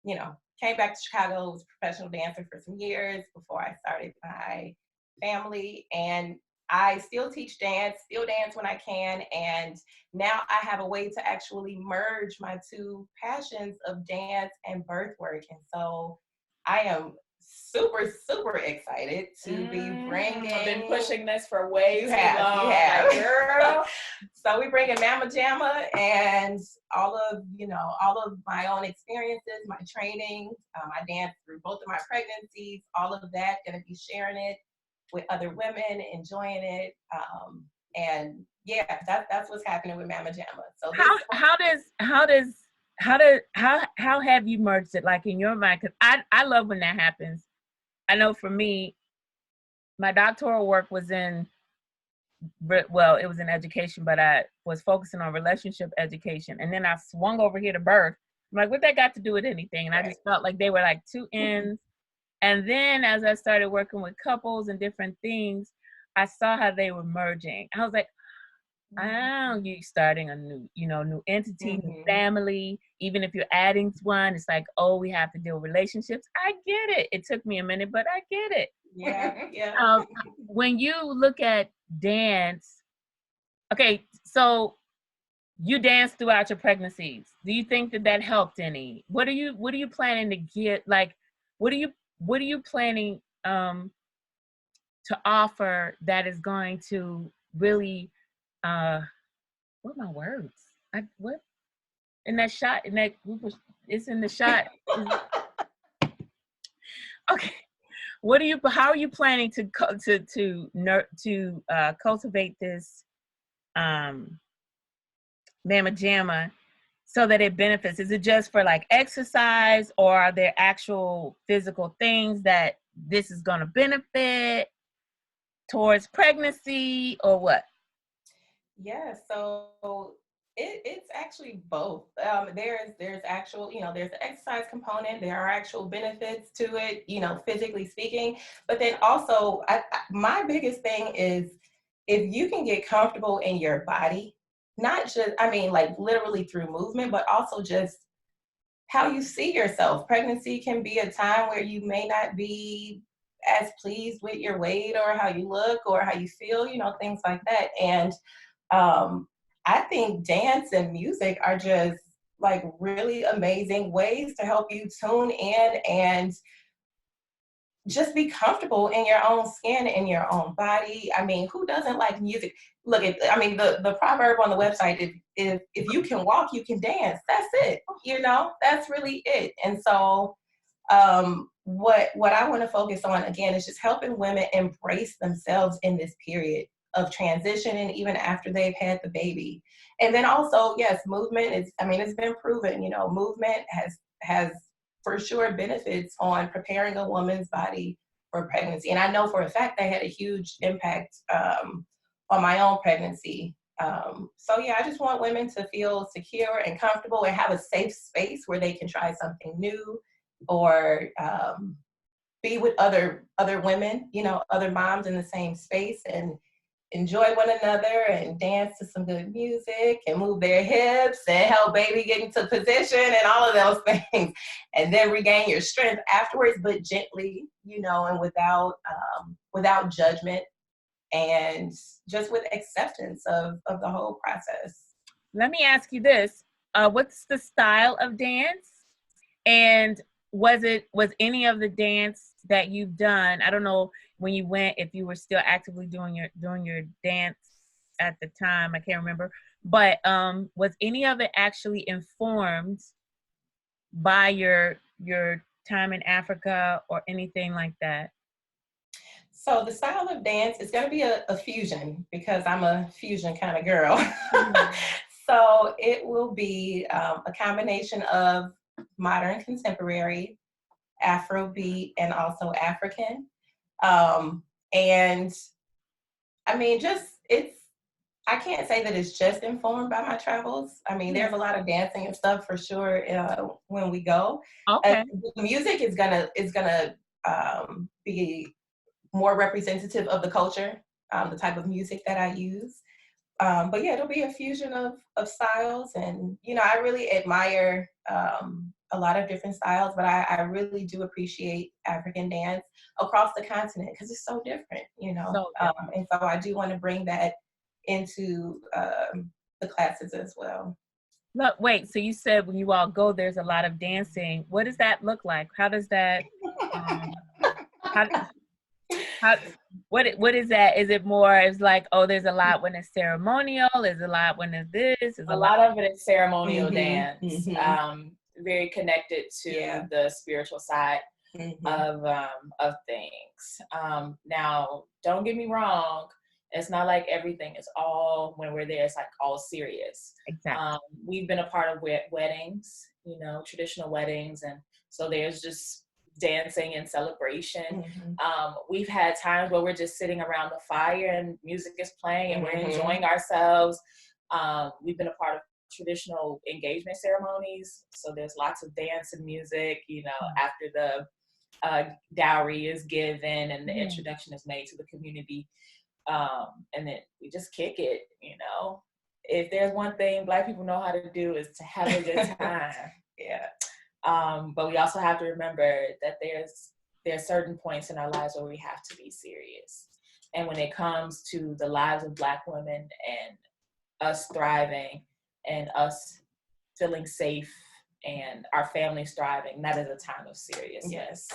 you know, came back to Chicago, was a professional dancer for some years before I started my family, and I still teach dance, still dance when I can, and now I have a way to actually merge my two passions of dance and birth work. And so I am super excited to be bringing. I've been pushing this for way too long. You have. Girl. So we bring in Mama Jamma and all of my own experiences, my training. I danced through both of my pregnancies, all of that. Gonna be sharing it with other women, enjoying it, and yeah, that's what's happening with Mama Jamma. So how have you merged it, like in your mind? Because I love when that happens. I know for me, my doctoral work was in well, it was in education, but I was focusing on relationship education. And then I swung over here to birth. I'm like, what that got to do with anything? And I just felt like they were like two ends. And then as I started working with couples and different things, I saw how they were merging. I was like, oh, you starting a new, new entity, new family. Even if you're adding one, it's like, oh, we have to deal with relationships. I get it. It took me a minute, but I get it. Yeah. When you look at dance, okay, so you danced throughout your pregnancies. Do you think that helped any? What are you planning to get? Like, what are you planning to offer that is going to really what are my words? What in that shot? In that it's in the shot. Okay. How are you planning to cultivate this Mama Jamma so that it benefits? Is it just for like exercise, or are there actual physical things that this is going to benefit towards pregnancy, or what? Yeah, so it's actually both. There's actual, there's the exercise component. There are actual benefits to it, physically speaking. But then also, my biggest thing is if you can get comfortable in your body, not just, like literally through movement, but also just how you see yourself. Pregnancy can be a time where you may not be as pleased with your weight or how you look or how you feel, things like that. And I think dance and music are just like really amazing ways to help you tune in and just be comfortable in your own skin, in your own body. I mean, who doesn't like music? Look at, the proverb on the website, if you can walk, you can dance. That's it. That's really it. And so what I want to focus on again is just helping women embrace themselves in this period of transition and even after they've had the baby. And then also, yes, movement is, it's been proven, movement has for sure benefits on preparing a woman's body for pregnancy. And I know for a fact they had a huge impact on my own pregnancy. So yeah, I just want women to feel secure and comfortable and have a safe space where they can try something new or be with other women, other moms in the same space and enjoy one another and dance to some good music and move their hips and help baby get into position and all of those things, and then regain your strength afterwards, but gently, and without judgment and just with acceptance of the whole process. Let me ask you this. What's the style of dance? And was any of the dance that you've done, I don't know when you went, if you were still actively doing your dance at the time, I can't remember, but was any of it actually informed by your time in Africa or anything like that? So the style of dance is going to be a fusion because I'm a fusion kind of girl. So it will be a combination of modern contemporary, Afrobeat, and also African. And I can't say that it's just informed by my travels. There's a lot of dancing and stuff for sure when we go. Okay. The music is gonna be more representative of the culture, the type of music that I use. But yeah, it'll be a fusion of styles. And, I really admire a lot of different styles, but I really do appreciate African dance across the continent because it's so different, and so I do want to bring that into the classes as well. Look, wait, so you said when you all go, there's a lot of dancing. What does that look like? How does that, what is that? Is it more, it's like, oh, there's a lot when it's ceremonial, is a lot when it's this, is a lot of it is ceremonial dance, very connected to the spiritual side of things. Now, don't get me wrong, it's not like everything is all, when we're there, it's like all serious. Exactly. We've been a part of weddings, traditional weddings, and so there's just dancing and celebration. Mm-hmm. We've had times where we're just sitting around the fire and music is playing and we're Mm-hmm. enjoying ourselves. We've been a part of traditional engagement ceremonies, so there's lots of dance and music, you know, after the dowry is given and the introduction is made to the community, and then we just kick it, you know. If there's one thing Black people know how to do is to have a good time. But we also have to remember that there's certain points in our lives where we have to be serious. And when it comes to the lives of Black women and us thriving and us feeling safe and our families thriving, that is a time of seriousness.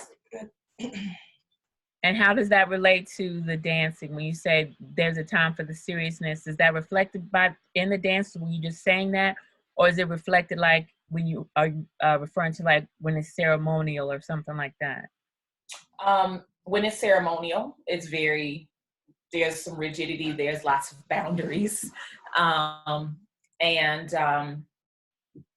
And how does that relate to the dancing? When you say there's a time for the seriousness, is that reflected in the dance when you just saying that? Or is it reflected like when you are referring to like when it's ceremonial or something like that? When it's ceremonial, there's some rigidity, there's lots of boundaries. And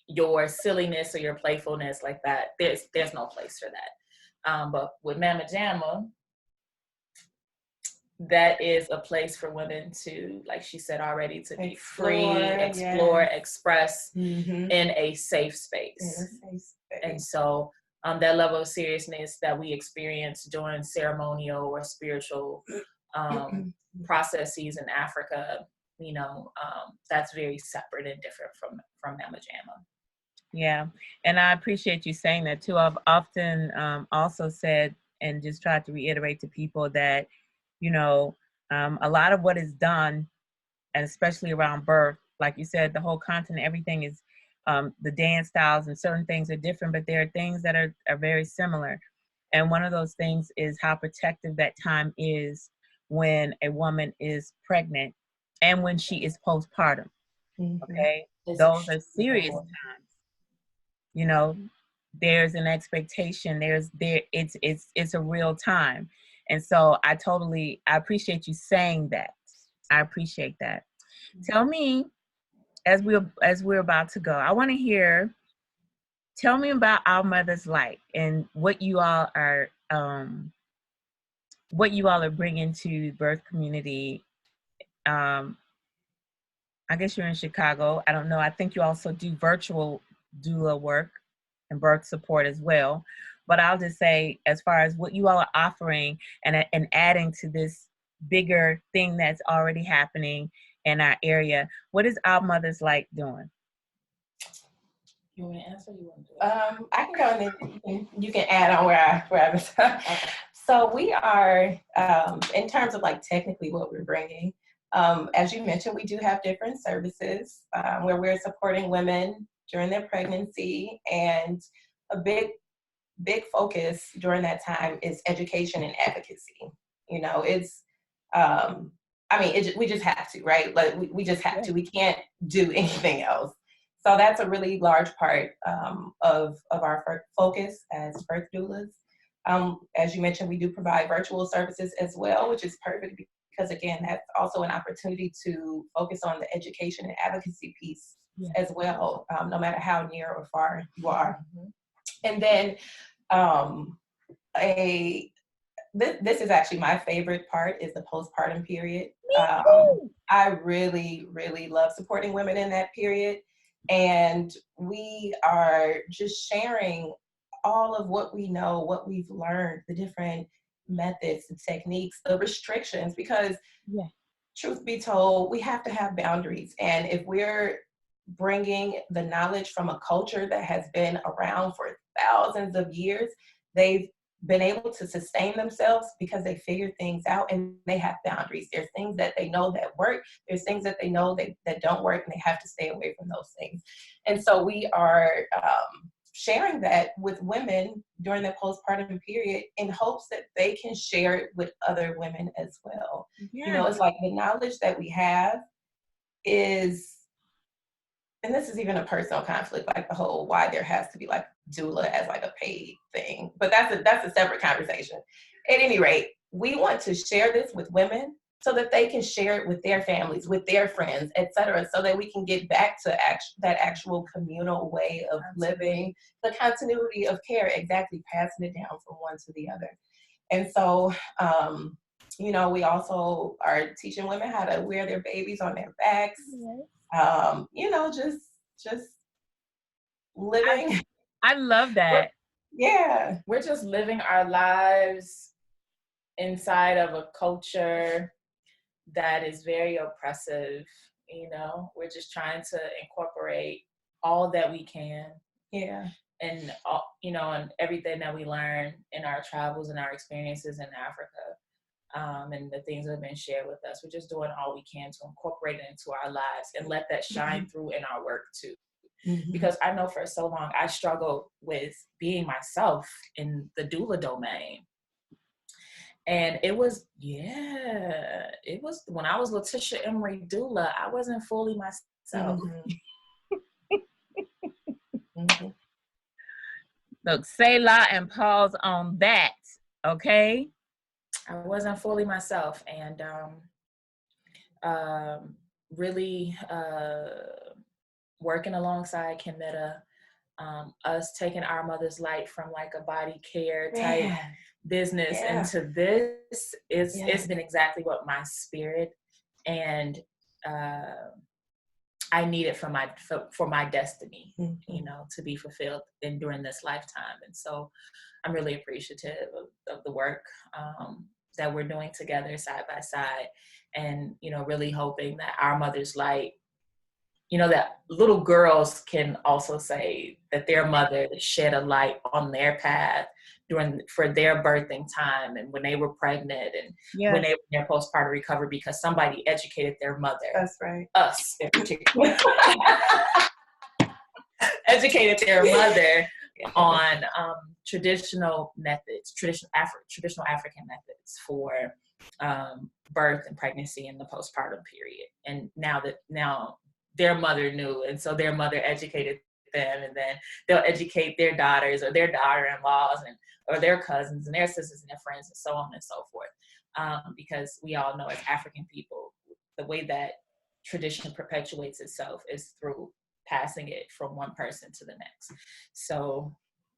your silliness or your playfulness like that, there's no place for that. But with Mama Jamma, that is a place for women to, like she said already, to be free, explore, express in a safe space. And so that level of seriousness that we experience during ceremonial or spiritual processes in Africa, you know, that's very separate and different from Mama Jamma. Yeah, and I appreciate you saying that too. I've often also said and just tried to reiterate to people that, you know, a lot of what is done, and especially around birth, like you said, the whole continent, everything is, the dance styles and certain things are different, but there are things that are very similar. And one of those things is how protective that time is when a woman is pregnant and when she is postpartum. Okay, those are serious times. You know, there's an expectation. It's a real time. And so I appreciate you saying that. I appreciate that. Tell me, as we're about to go, I want to tell me about Our Mother's Light and what you all are bringing to the birth community. I guess you're in Chicago. I don't know. I think you also do virtual doula work and birth support as well. But I'll just say, as far as what you all are offering and adding to this bigger thing that's already happening in our area, what is Our Mother's Light doing? You want to answer? You want to do it? I can go and then you can add on where I was. Okay. So we are, in terms of like technically what we're bringing, as you mentioned, we do have different services where we're supporting women during their pregnancy, and a big focus during that time is education and advocacy. You know, it's, we just have to, right? Like we just have to. We can't do anything else. So that's a really large part of our focus as birth doulas. As you mentioned, we do provide virtual services as well, which is perfect because, again, that's also an opportunity to focus on the education and advocacy piece as well, no matter how near or far you are. And then this is actually my favorite part, is the postpartum period. I really, really love supporting women in that period. And we are just sharing all of what we know, what we've learned, the different methods, the techniques, the restrictions, because truth be told, we have to have boundaries. And if we're bringing the knowledge from a culture that has been around for thousands of years, they've been able to sustain themselves because they figure things out and they have boundaries. There's things that they know that work. There's things that they know that don't work, and they have to stay away from those things. And so we are sharing that with women during the postpartum period in hopes that they can share it with other women as well. You know, it's like the knowledge that we have is, and this is even a personal conflict, like the whole why there has to be like doula as like a paid thing, but that's a separate conversation. At any rate, we want to share this with women so that they can share it with their families, with their friends, etc., so that we can get back to that actual communal way of living, the continuity of care, exactly, passing it down from one to the other. And so, you know, we also are teaching women how to wear their babies on their backs. You know, just living. I love that. Yeah. We're just living our lives inside of a culture that is very oppressive. You know, we're just trying to incorporate all that we can. Yeah. And all, you know, and everything that we learn in our travels and our experiences in Africa, and the things that have been shared with us. We're just doing all we can to incorporate it into our lives and let that shine through in our work too. Because I know for so long I struggled with being myself in the doula domain. And it was when I was Letitia Emery doula, I wasn't fully myself. Look, Selah and pause on that, okay? I wasn't fully myself, and really working alongside Kemetta, us taking Our Mother's Light from like a body care type business into this, it's been exactly what my spirit and I need it for my destiny, you know, to be fulfilled during this lifetime. And so I'm really appreciative of the work that we're doing together side by side, and, you know, really hoping that Our Mother's Light, you know, that little girls can also say that their mother shed a light on their path for their birthing time, and when they were pregnant, and when they were in their postpartum recovery, because somebody educated their mother. That's right. Us in particular. Educated their mother on traditional methods, traditional African methods for birth and pregnancy in the postpartum period. And now their mother knew, and so their mother educated them, and then they'll educate their daughters or their daughter-in-laws or their cousins and their sisters and their friends, and so on and so forth. Because we all know, as African people, the way that tradition perpetuates itself is through passing it from one person to the next. So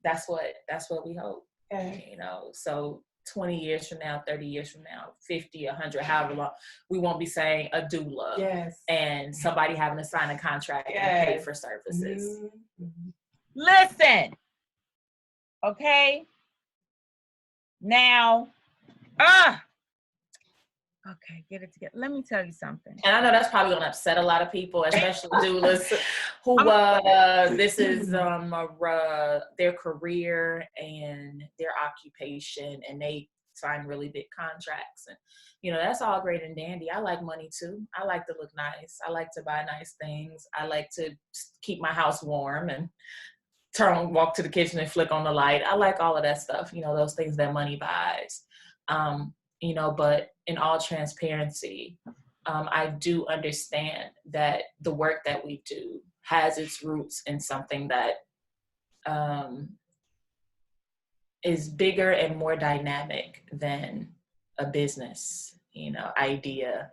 that's what we hope. You know, so 20 years from now, 30 years from now, 50, 100, however long, we won't be saying a doula and somebody having to sign a contract and pay for services. Listen, okay? Now, okay, get it together. Let me tell you something. And I know that's probably going to upset a lot of people, especially doulas who this is their career and their occupation, and they sign really big contracts. And, you know, that's all great and dandy. I like money too. I like to look nice. I like to buy nice things. I like to keep my house warm and walk to the kitchen and flick on the light. I like all of that stuff, you know, those things that money buys. You know, but in all transparency, I do understand that the work that we do has its roots in something that is bigger and more dynamic than a business, you know, idea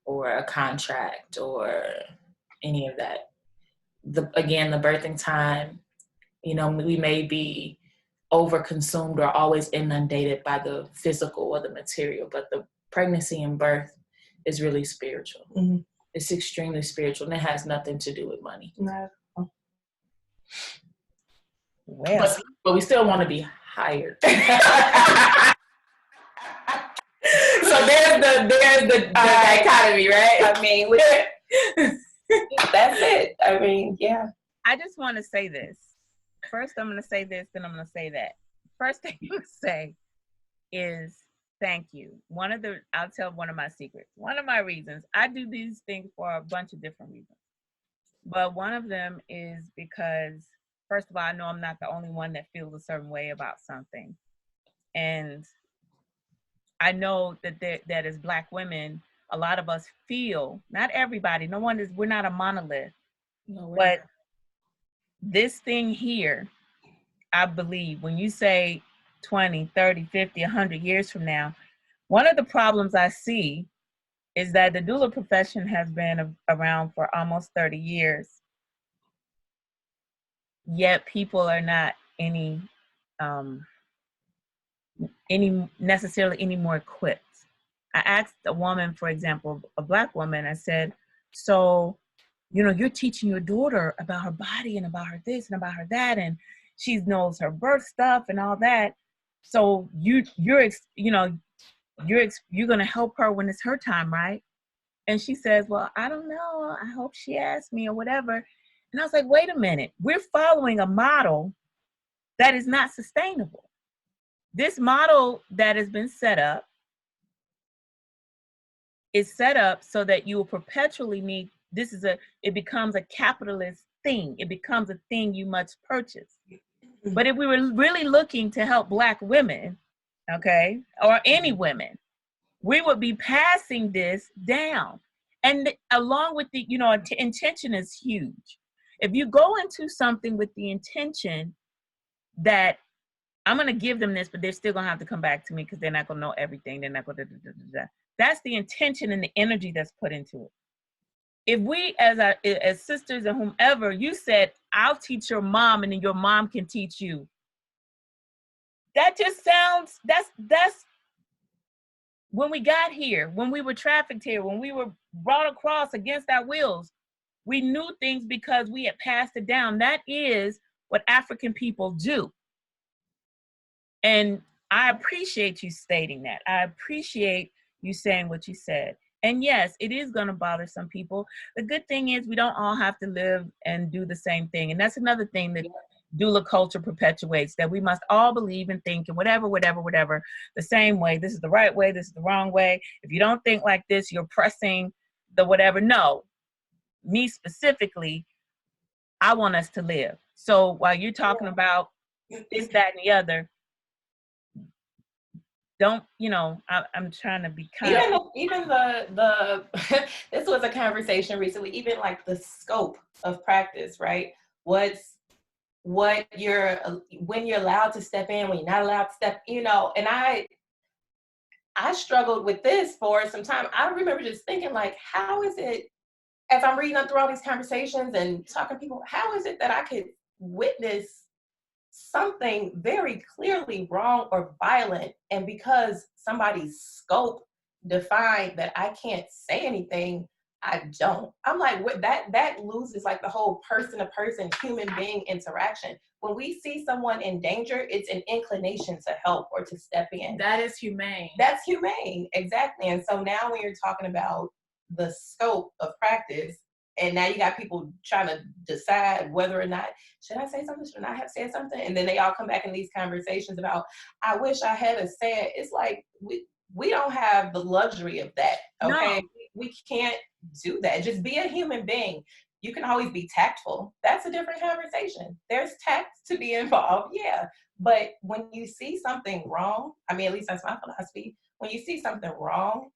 or a contract or any of that. The birthing time, you know, we may be overconsumed or always inundated by the physical or the material, but the pregnancy and birth is really spiritual. It's extremely spiritual, and it has nothing to do with money. Well, but we still want to be hired. So there's the dichotomy, right? I mean, that's it. I mean, yeah. I just want to say this. First, I'm going to say this, then I'm going to say that. First thing I'm going to say is thank you. I'll tell one of my secrets. One of my reasons, I do these things for a bunch of different reasons. But one of them is because, first of all, I know I'm not the only one that feels a certain way about something. And I know that as Black women, a lot of us feel, not everybody, we're not a monolith. No, but this thing here, I believe, when you say 20, 30, 50, 100 years from now, one of the problems I see is that the doula profession has been around for almost 30 years, yet people are not any necessarily any more equipped. I asked a woman, for example, a Black woman, I said, so, you know, you're teaching your daughter about her body and about her this and about her that, and she knows her birth stuff and all that. So you're going to help her when it's her time, right? And she says, well, I don't know. I hope she asks me or whatever. And I was like, wait a minute. We're following a model that is not sustainable. This model that has been set up is set up so that you will perpetually need, it becomes a capitalist thing. It becomes a thing you must purchase. But if we were really looking to help Black women, okay, or any women, we would be passing this down. And along with the, intention is huge. If you go into something with the intention that I'm going to give them this, but they're still going to have to come back to me because they're not going to know everything. They're not going to, that's the intention and the energy that's put into it. If we, as sisters and whomever, you said, I'll teach your mom and then your mom can teach you. That just sounds, that's when we got here, when we were trafficked here, when we were brought across against our wills, we knew things because we had passed it down. That is what African people do. And I appreciate you stating that. I appreciate you saying what you said. And yes, it is going to bother some people. The good thing is we don't all have to live and do the same thing. And that's another thing that doula culture perpetuates, that we must all believe and think and whatever, the same way. This is the right way. This is the wrong way. If you don't think like this, you're pressing the whatever. No, me specifically, I want us to live. So while you're talking about this, that, and the other, don't, I'm trying to be kind even the this was a conversation recently, even like the scope of practice, right? What when you're allowed to step in, when you're not allowed to step, and I struggled with this for some time. I remember just thinking, like, how is it, as I'm reading up through all these conversations and talking to people, how is it that I could witness something very clearly wrong or violent, and because somebody's scope defined that I can't say anything, I don't. I'm like, what, that loses like the whole person-to-person human being interaction. When we see someone in danger, it's an inclination to help or to step in. That is humane. That's humane, exactly. And so now when you're talking about the scope of practice, and now you got people trying to decide whether or not, should I say something? Should I have said something? And then they all come back in these conversations about, I wish I had said. It's like, we don't have the luxury of that, okay? No. We can't do that. Just be a human being. You can always be tactful. That's a different conversation. There's tact to be involved, yeah. But when you see something wrong, I mean, at least that's my philosophy. When you see something wrong,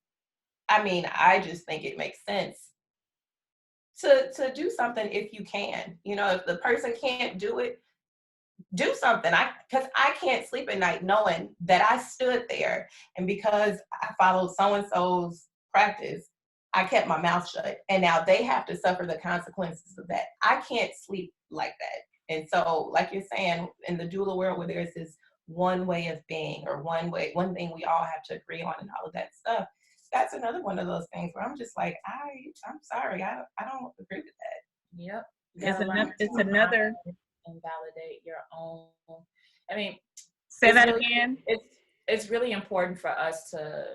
I mean, I just think it makes sense to do something if you can. If the person can't do it, do something. Because I can't sleep at night knowing that I stood there, and because I followed so-and-so's practice, I kept my mouth shut, and now they have to suffer the consequences of that. I can't sleep like that. And so, like you're saying, in the doula world where there's this one way of being, or one thing we all have to agree on and all of that stuff, that's another one of those things where I'm just like, I'm sorry, I don't agree with that. Yep. It's another and validate your own. I mean, say that again. It's really important for us to,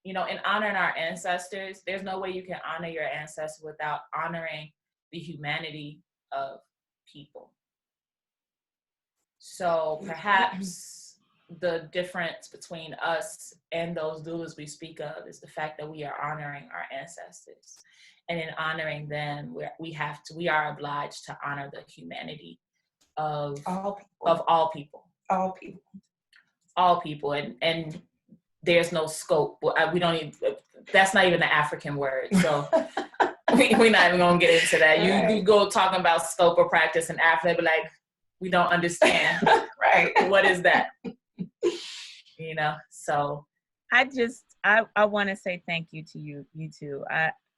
in honoring our ancestors. There's no way you can honor your ancestors without honoring the humanity of people. So perhaps the difference between us and those doulas we speak of is the fact that we are honoring our ancestors, and in honoring them, we are obliged to honor the humanity of all people, and there's no scope. We don't even. That's not even the African word, so we're not even gonna get into that. You go talking about scope or practice in Africa, but like, we don't understand. Right? What is that? So I I want to say thank you to you two.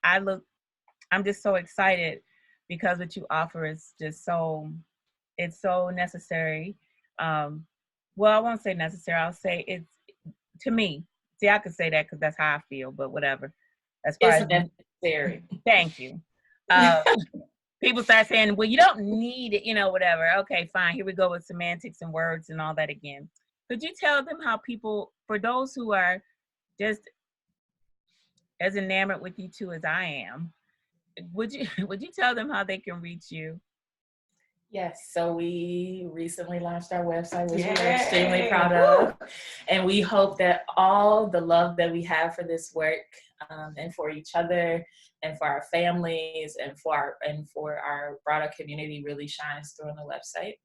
I'm just so excited because what you offer is just it's so necessary. Well, I won't say necessary. I'll say it's, to me. See, I could say that because that's how I feel, but whatever. As far It's as necessary. thank you. People start saying, well, you don't need it, whatever. Okay, fine. Here we go with semantics and words and all that again. Could you tell them how people, for those who are just as enamored with you two as I am, would you tell them how they can reach you? Yes, so we recently launched our website, which Yay. we're extremely proud of. And we hope that all the love that we have for this work, and for each other and for our families and for our broader community really shines through on the website.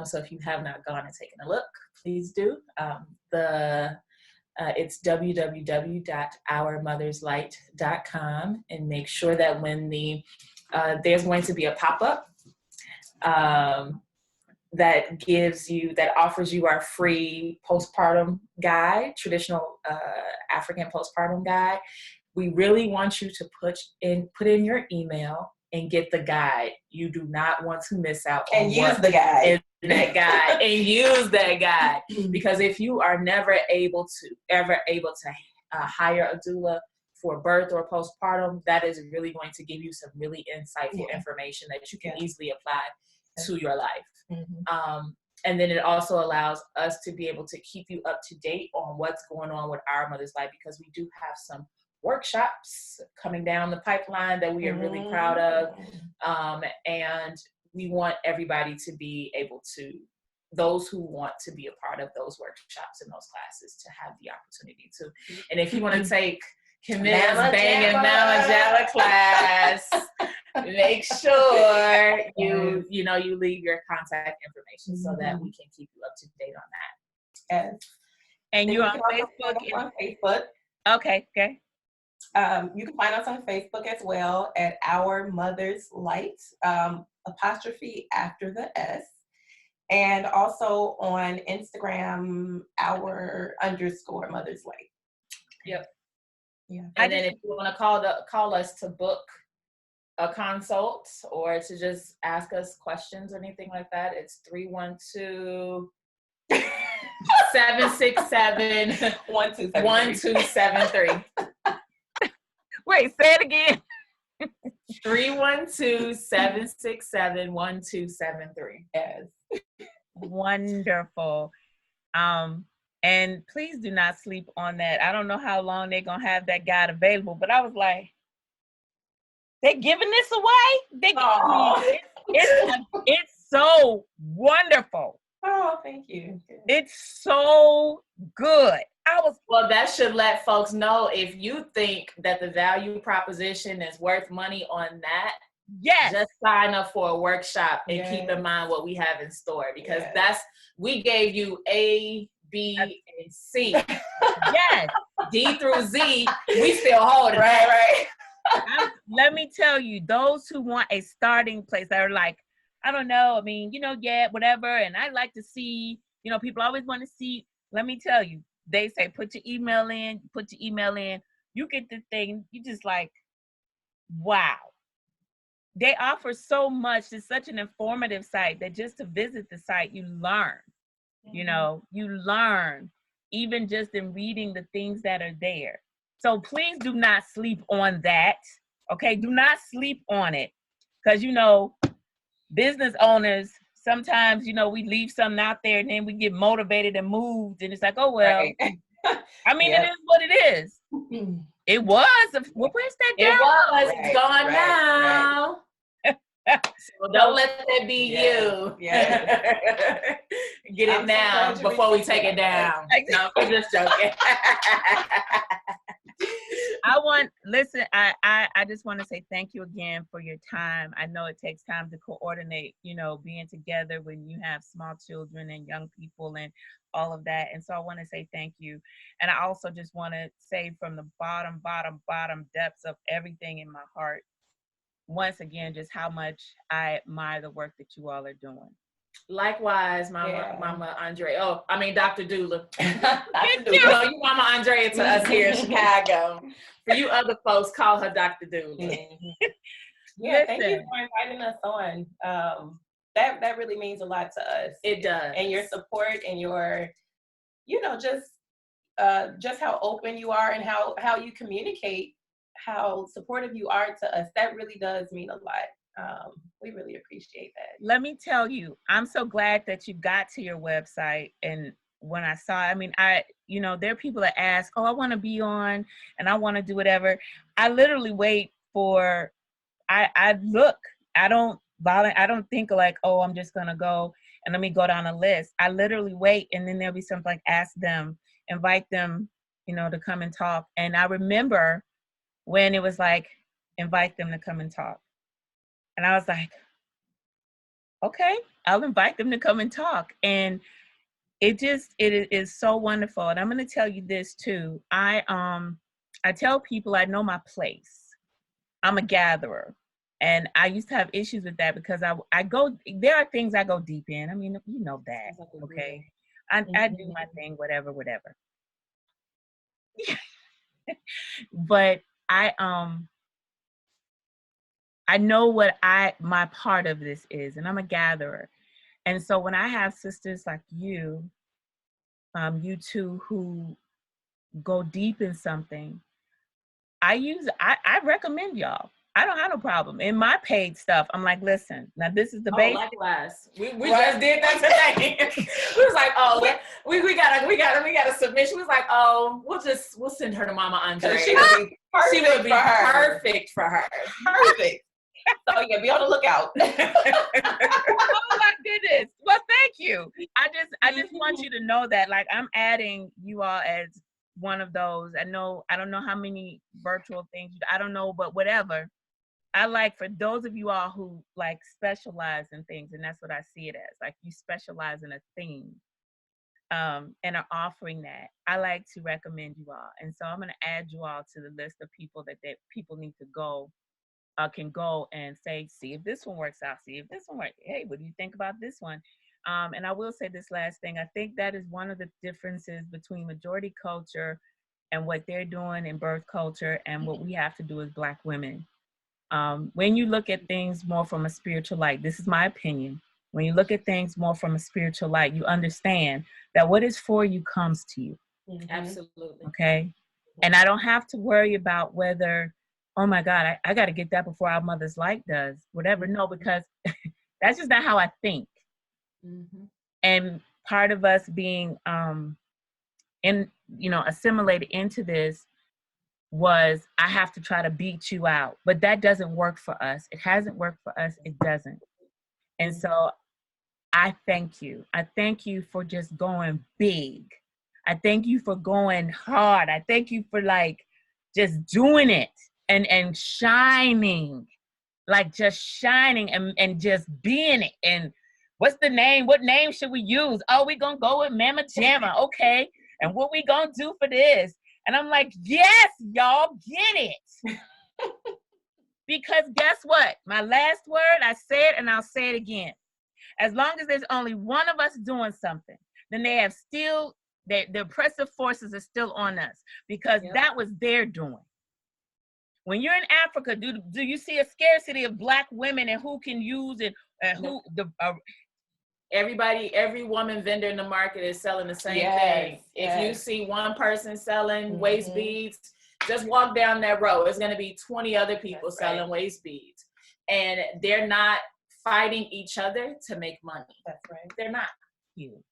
So if you have not gone and taken a look, please do. It's www.ourmotherslight.com, and make sure that when there's going to be a pop-up that offers you our free postpartum guide, traditional African postpartum guide. We really want you to put in your email and get the guide. You do not want to miss out on use the guide. That guide and use that guide, because if you are never able to hire a doula for birth or postpartum, that is really going to give you some really insightful information that you can easily apply to your life. And then it also allows us to be able to keep you up to date on what's going on with Our Mother's Life, because we do have some workshops coming down the pipeline that we are really proud of. And we want everybody to be able to, those who want to be a part of those workshops and those classes, to have the opportunity to. And if you want to take Camille's Bang and Mama Jamma class, make sure you leave your contact information so that we can keep you up to date on that. Yes. And you're on Facebook? On Facebook. Okay. You can find us on Facebook as well at Our Mother's Light, apostrophe after the S. And also on Instagram, our_Mother's Light. Yep. Yeah. And then if you want to call us to book a consult or to just ask us questions or anything like that, it's 312-767-1273. Wait, say it again. 312-767-1273. Yes. Wonderful. And please do not sleep on that. I don't know how long they're gonna have that guide available, but I was like, they're giving this away? It's so wonderful. Oh, thank you. It's so good. Well, that should let folks know, if you think that the value proposition is worth money on that, just sign up for a workshop and keep in mind what we have in store, because we gave you A, B, and C. Yes. D through Z, we still hold it. Right. Let me tell you, those who want a starting place that are like, I don't know, I mean, whatever, and I like to see, people always want to see. Let me tell you, they say, put your email in, you get the thing, you just like, wow. They offer so much. It's such an informative site that just to visit the site, you learn. You learn even just in reading the things that are there. So please do not sleep on that. Okay, do not sleep on it, because business owners, sometimes we leave something out there and then we get motivated and moved, and it's like, oh well. Right. I mean, it is what it is. It was. Where's that down? It was. It's gone now. So don't let that be you. Yeah. Get it now before we take it down. No, I'm just joking. I just want to say thank you again for your time. I know it takes time to coordinate, being together when you have small children and young people and all of that. And so I want to say thank you. And I also just want to say from the bottom depths of everything in my heart, once again, just how much I admire the work that you all are doing. Likewise, Mama Andre. Oh, I mean, Dr. Doula. Dr. You Doula. know, you Mama Andrea to us here in Chicago. For you other folks, call her Dr. Doula. Yeah, thank you for inviting us on. That really means a lot to us. It does. And your support and your, just how open you are and how you communicate, how supportive you are to us. That really does mean a lot. We really appreciate that. Let me tell you, I'm so glad that you got to your website. And when I saw, there are people that ask, oh, I want to be on and I want to do whatever. I literally wait for, I look, I don't think like, oh, I'm just going to go and let me go down a list. I literally wait, and then there'll be something like ask them, invite them, to come and talk. And I remember when it was like, invite them to come and talk. And I was like, okay, I'll invite them to come and talk. And it is so wonderful. And I'm going to tell you this too. I tell people I know my place. I'm a gatherer. And I used to have issues with that because there are things I go deep in. I mean, you know that, okay? I do my thing, whatever. But I know what my part of this is, and I'm a gatherer. And so when I have sisters like you two who go deep in something, I recommend y'all. I don't have no problem. In my paid stuff, I'm like, listen, now this is the base. Likewise. We just did that today. We was like, oh, we got a submission. We was like, oh, we'll send her to Mama Andre. She would be perfect for her. Perfect. So yeah, be on the lookout. Oh my goodness. Well, thank you. I just want you to know that, like, I'm adding you all as one of those. I don't know how many virtual things, I don't know, but whatever. I like, for those of you all who like specialize in things, and that's what I see it as, like you specialize in a theme, and are offering that. I like to recommend you all. And so I'm going to add you all to the list of people that people need to go, can go and say, see if this one works out, see if this one works. Hey, what do you think about this one? And I will say this last thing. I think that is one of the differences between majority culture and what they're doing in birth culture and what we have to do as Black women. When you look at things more from a spiritual light, this is my opinion. When you look at things more from a spiritual light, you understand that what is for you comes to you. Absolutely. Okay. And I don't have to worry about whether, oh my God, I got to get that before our mother's light does, whatever. No, because that's just not how I think. And part of us being assimilated into this was, I have to try to beat you out, but that doesn't work for us. It hasn't worked for us. It doesn't. And so I thank you. I thank you for just going big. I thank you for going hard. I thank you for just doing it and shining, just shining and just being it. And what's the name? What name should we use? Oh, we're going to go with Mama Jamma. Okay. And what we going to do for this? And I'm like, yes, y'all get it. Because guess what? My last word, I said, and I'll say it again. As long as there's only one of us doing something, then they have still, the oppressive forces are still on us, because that was their doing. When you're in Africa, do you see a scarcity of Black women and who can use it? Every woman vendor in the market is selling the same thing. If you see one person selling waist beads, just walk down that road. It's going to be 20 other people selling waist beads. And they're not fighting each other to make money. That's right. They're not.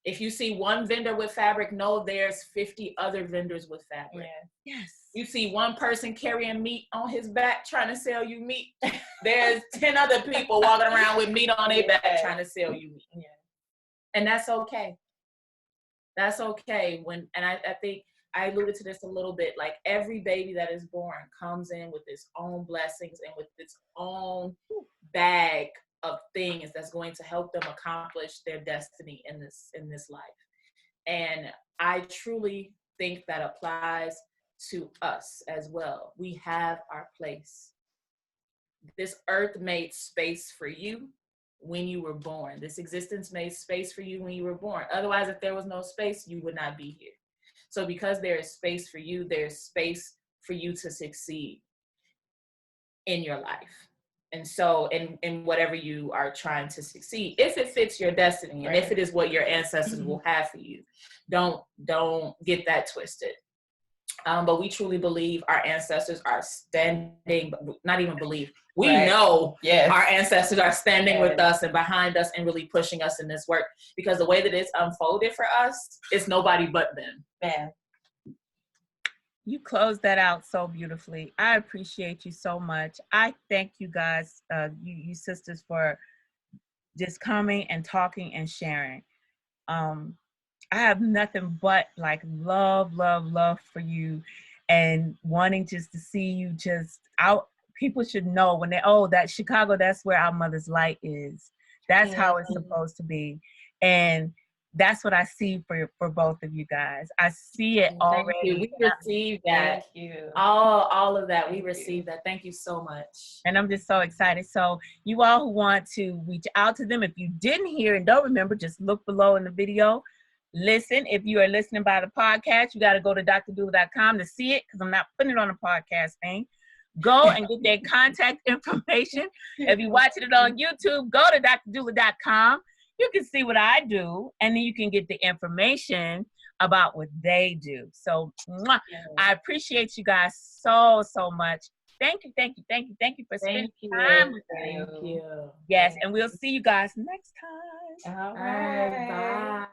If you see one vendor with fabric, know there's 50 other vendors with fabric. Yes. You see one person carrying meat on his back trying to sell you meat. There's 10 other people walking around with meat on their back trying to sell you meat. And that's okay. That's okay. I think I alluded to this a little bit, like every baby that is born comes in with its own blessings and with its own bag of things that's going to help them accomplish their destiny in this life. And I truly think that applies to us as well. We have our place. This earth made space for you. when you were born. This existence made space for you when you were born. Otherwise, if there was no space, you would not be here. So because there is space for you, there's space for you to succeed in your life. And so in whatever you are trying to succeed, if it fits your destiny and if it is what your ancestors will have for you, don't get that twisted. But we truly believe our ancestors are standing, not even believe, we know our ancestors are standing with us and behind us and really pushing us in this work, because the way that it's unfolded for us, it's nobody but them. Yeah. You closed that out so beautifully. I appreciate you so much. I thank you guys, you sisters, for just coming and talking and sharing. I have nothing but like love for you, and wanting just to see you just out. People should know when that Chicago, that's where our mother's light is. That's how it's supposed to be. And that's what I see for both of you guys. I see it already. Thank you. We received that. Thank you. All of that. We received that. Thank you so much. And I'm just so excited. So you all who want to reach out to them, if you didn't hear and don't remember, just look below in the video. Listen, if you are listening by the podcast, you got to go to drdoula.com to see it, because I'm not putting it on a podcast thing. Go and get their contact information. If you're watching it on YouTube, go to drdoula.com. You can see what I do, and then you can get the information about what they do. So I appreciate you guys so much. Thank you for spending time with me. Thank you. Yes, and we'll see you guys next time. All right. Bye.